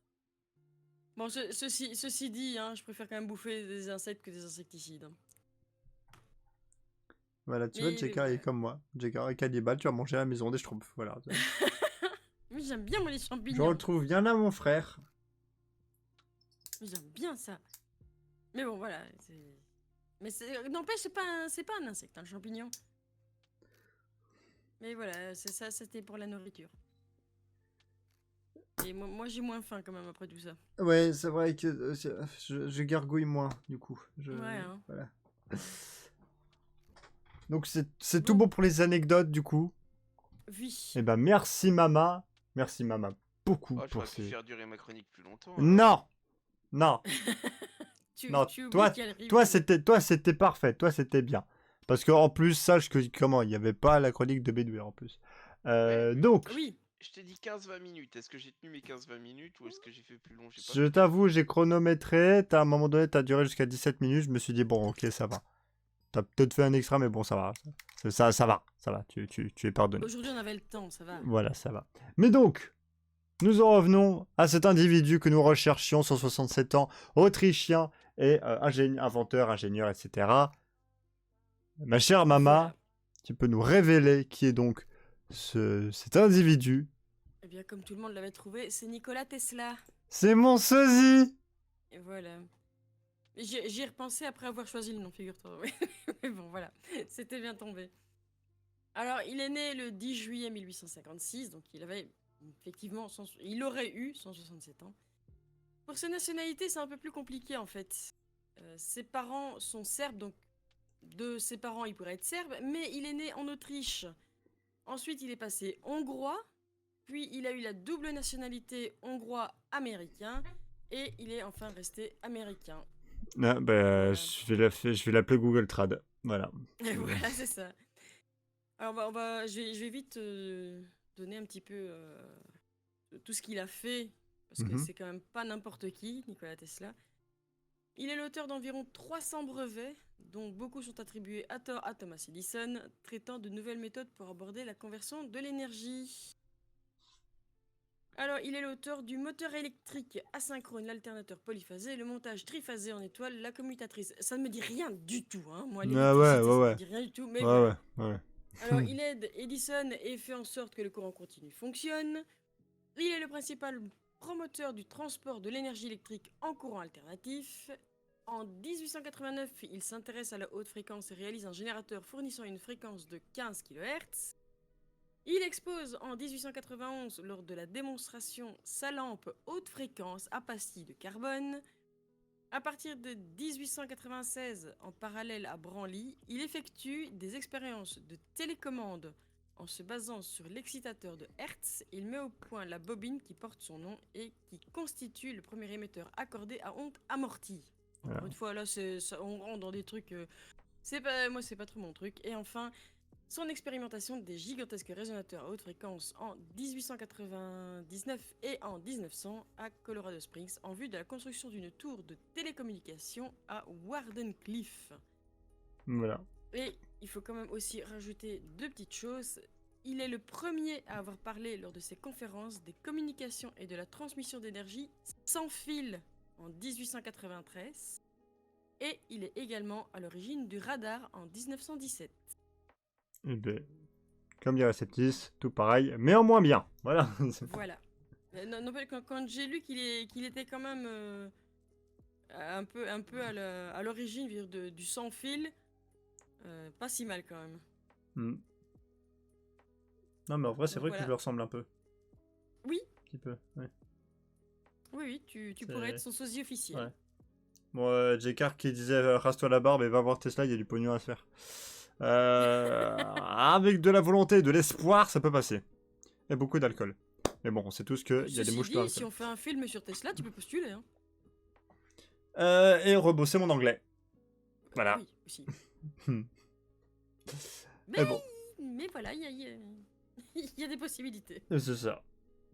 Bon, ceci dit, hein, je préfère quand même bouffer des insectes que des insecticides, hein. Voilà, tu vois, Jeka est comme moi. Jeka est cannibale, tu vas manger à la maison des schtroumpfs. Voilà. Mais j'aime bien, moi, les Je champignons. retrouve bien là mon frère. J'aime bien ça. Mais bon, voilà. Mais n'empêche, c'est pas un insecte, hein, le champignon. Mais voilà, c'est ça, c'était pour la nourriture. Et moi j'ai moins faim quand même après tout ça. Ouais, c'est vrai que je gargouille moins, du coup. Ouais, hein. Voilà. Donc c'est tout bon pour les anecdotes, du coup. Oui. Eh ben, merci Mama. Merci Mama beaucoup Oh, pour j'aurais pu ces... faire durer ma chronique plus longtemps. Non. Non. Non, tu toi, oublies qu'elle arrive. toi, c'était parfait. Toi, c'était bien. Parce que en plus, sache que comment, il n'y avait pas la chronique de Bédouin en plus. Donc, Oui. Je t'ai dit 15-20 minutes. Est-ce que j'ai tenu mes 15-20 minutes ou est-ce que j'ai fait plus long? J'ai pas Je t'avoue, j'ai chronométré. À un moment donné, t'as duré jusqu'à 17 minutes. Je me suis dit, bon, ok, ça va. T'as peut-être fait un extra, mais bon, ça va. Ça va. Tu es pardonné. Aujourd'hui, on avait le temps, ça va. Voilà, ça va. Mais donc, nous en revenons à cet individu que nous recherchions, 167 ans, autrichien et inventeur, ingénieur, etc. Ma chère Mama, Voilà. tu peux nous révéler qui est donc cet individu? Eh bien, comme tout le monde l'avait trouvé, c'est Nikola Tesla. C'est mon sosie! Et voilà. J'y ai repensé après avoir choisi le nom, figure-toi. Mais bon, voilà. C'était bien tombé. Alors, il est né le 10 juillet 1856, donc il avait effectivement... il aurait eu 167 ans. Pour sa nationalité, c'est un peu plus compliqué, en fait. Ses parents sont serbes, donc de ses parents, il pourrait être serbe, mais il est né en Autriche. Ensuite, il est passé hongrois, puis il a eu la double nationalité hongrois-américain, et il est enfin resté américain. Ah, bah, je vais l'appeler Google Trad. Voilà. Et voilà, c'est ça. Alors, je vais vite donner un petit peu tout ce qu'il a fait, parce que c'est quand même pas n'importe qui, Nikola Tesla. Il est l'auteur d'environ 300 brevets, dont beaucoup sont attribués à tort à Thomas Edison, traitant de nouvelles méthodes pour aborder la conversion de l'énergie. Alors, il est l'auteur du moteur électrique asynchrone, l'alternateur polyphasé, le montage triphasé en étoile, la commutatrice. Ça ne me dit rien du tout, hein. Moi, l'électricité, ça ne me dit rien du tout, mais voilà. Ouais. Alors, il aide Edison et fait en sorte que le courant continu fonctionne. Il est le principal promoteur du transport de l'énergie électrique en courant alternatif. En 1889, il s'intéresse à la haute fréquence et réalise un générateur fournissant une fréquence de 15 kHz. Il expose en 1891 lors de la démonstration sa lampe haute fréquence à pastille de carbone. À partir de 1896, en parallèle à Branly, il effectue des expériences de télécommande. En se basant sur l'excitateur de Hertz, il met au point la bobine qui porte son nom et qui constitue le premier émetteur accordé à ondes amorties. Encore une fois, là, on rentre dans des trucs... moi, c'est pas trop mon truc. Et enfin, son expérimentation des gigantesques résonateurs à haute fréquence en 1899 et en 1900 à Colorado Springs en vue de la construction d'une tour de télécommunication à Wardenclyffe. Voilà. Et il faut quand même aussi rajouter deux petites choses. Il est le premier à avoir parlé lors de ses conférences des communications et de la transmission d'énergie sans fil en 1893. Et il est également à l'origine du radar en 1917. Eh ben, comme dirait Septis, tout pareil, mais en moins bien. Voilà. Voilà. Quand j'ai lu qu'il était quand même un peu à l'origine du sans fil, pas si mal quand même. Non, mais en vrai, c'est Donc vrai voilà. que je lui ressemble un peu. Oui. Un petit peu, ouais. Oui, tu pourrais être son sosie officiel. Ouais. Bon, J-Car qui disait rase-toi la barbe et va voir Tesla, il y a du pognon à se faire. Avec de la volonté et de l'espoir, ça peut passer. Et beaucoup d'alcool. Mais bon, on sait tous qu'il y a des mouches dans l'alcool. Si on fait un film sur Tesla, tu peux postuler. Hein. Et rebosser mon anglais. Voilà. Oui, aussi. Mais bon. Mais voilà, il y a des possibilités. C'est ça.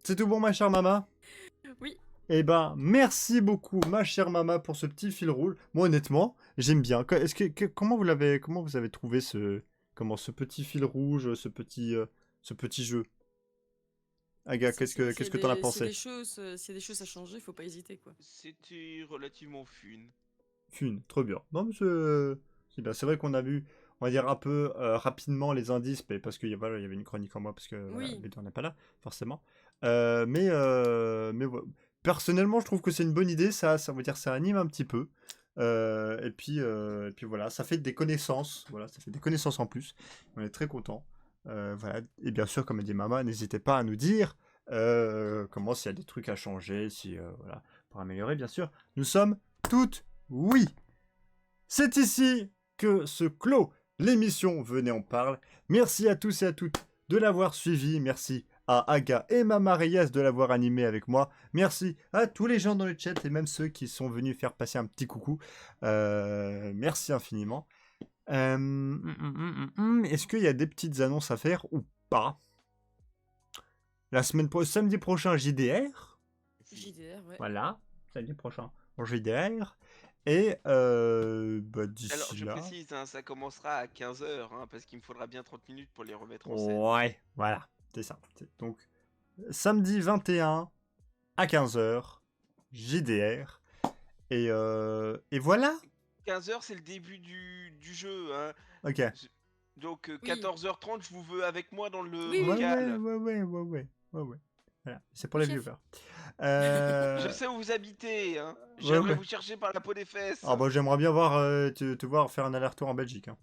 C'est tout bon, ma chère Mama? Oui. Eh ben, merci beaucoup, ma chère Mama, pour ce petit fil rouge. Moi, honnêtement, j'aime bien. Comment vous avez trouvé ce petit fil rouge, ce petit jeu? Aga, qu'est-ce que t'en as pensé? C'est des choses à changer, faut pas hésiter, quoi. C'était relativement fun. Fun, trop bien. Non, mais c'est bien. C'est vrai qu'on a vu, on va dire un peu rapidement les indices, mais parce qu'il y avait une chronique en moi, parce que voilà, Bédouin n'est pas là, forcément. Mais personnellement, je trouve que c'est une bonne idée. Ça veut dire ça anime un petit peu. Et puis voilà, ça fait des connaissances. Voilà, ça fait des connaissances en plus. On est très contents. Voilà. Et bien sûr, comme a dit Mama, n'hésitez pas à nous dire comment s'il y a des trucs à changer, voilà, pour améliorer, bien sûr. Nous sommes toutes oui. C'est ici que se clôt l'émission Venez on parle. Merci à tous et à toutes de l'avoir suivi. Merci à Aga et Mama Reyes de l'avoir animé avec moi. Merci à tous les gens dans le chat et même ceux qui sont venus faire passer un petit coucou. Merci infiniment. Est-ce qu'il y a des petites annonces à faire ou pas? Samedi prochain, JDR. JDR, ouais. Voilà, samedi prochain, en JDR. Et d'ici Alors, je là... précise, hein, ça commencera à 15h, parce qu'il me faudra bien 30 minutes pour les remettre en scène. Ouais, voilà, c'est ça. Donc, samedi 21 à 15h, JDR. Et voilà. 15h, c'est le début du jeu. Hein. Ok. Donc, Oui. 14h30, je vous veux avec moi dans le Oui, oui. local. Ouais. Voilà, c'est pour les Chef. viewers. Je sais où vous habitez. Hein. ouais, J'aimerais ouais. vous chercher par la peau des fesses. Ah bah j'aimerais bien voir te voir faire un aller-retour en Belgique. Hein.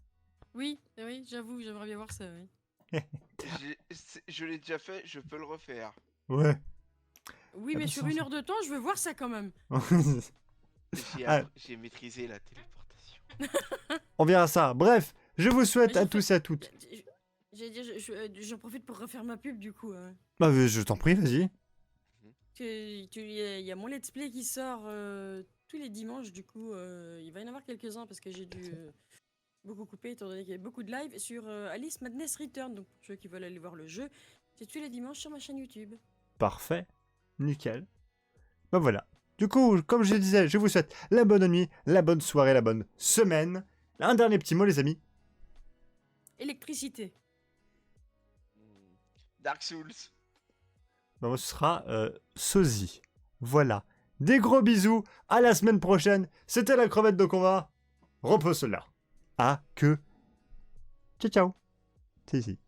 Oui, j'avoue, j'aimerais bien voir ça, oui. Je l'ai déjà fait, je peux le refaire. Ouais. Oui, Ah, mais de sur toute 1 heure de temps, je veux voir ça quand même. Ah. J'ai maîtrisé la téléportation. On verra ça. Bref, je vous souhaite Mais à j'ai tous et à toutes. J'allais dire, j'en profite pour refaire ma pub du coup. Bah je t'en prie, vas-y. Il y a mon let's play qui sort tous les dimanches, du coup, il va y en avoir quelques-uns parce que j'ai dû beaucoup couper étant donné qu'il y avait beaucoup de live sur Alice Madness Return. Donc pour ceux qui veulent aller voir le jeu, c'est tous les dimanches sur ma chaîne YouTube. Parfait. Nickel. Bah voilà. Du coup, comme je disais, je vous souhaite la bonne nuit, la bonne soirée, la bonne semaine. Un dernier petit mot, les amis. Électricité. Dark Souls. Bah, moi, ce sera sosie. Voilà. Des gros bisous. À la semaine prochaine. C'était la crevette de combat. Repose là. Ah que. Ciao ciao. C'est ici.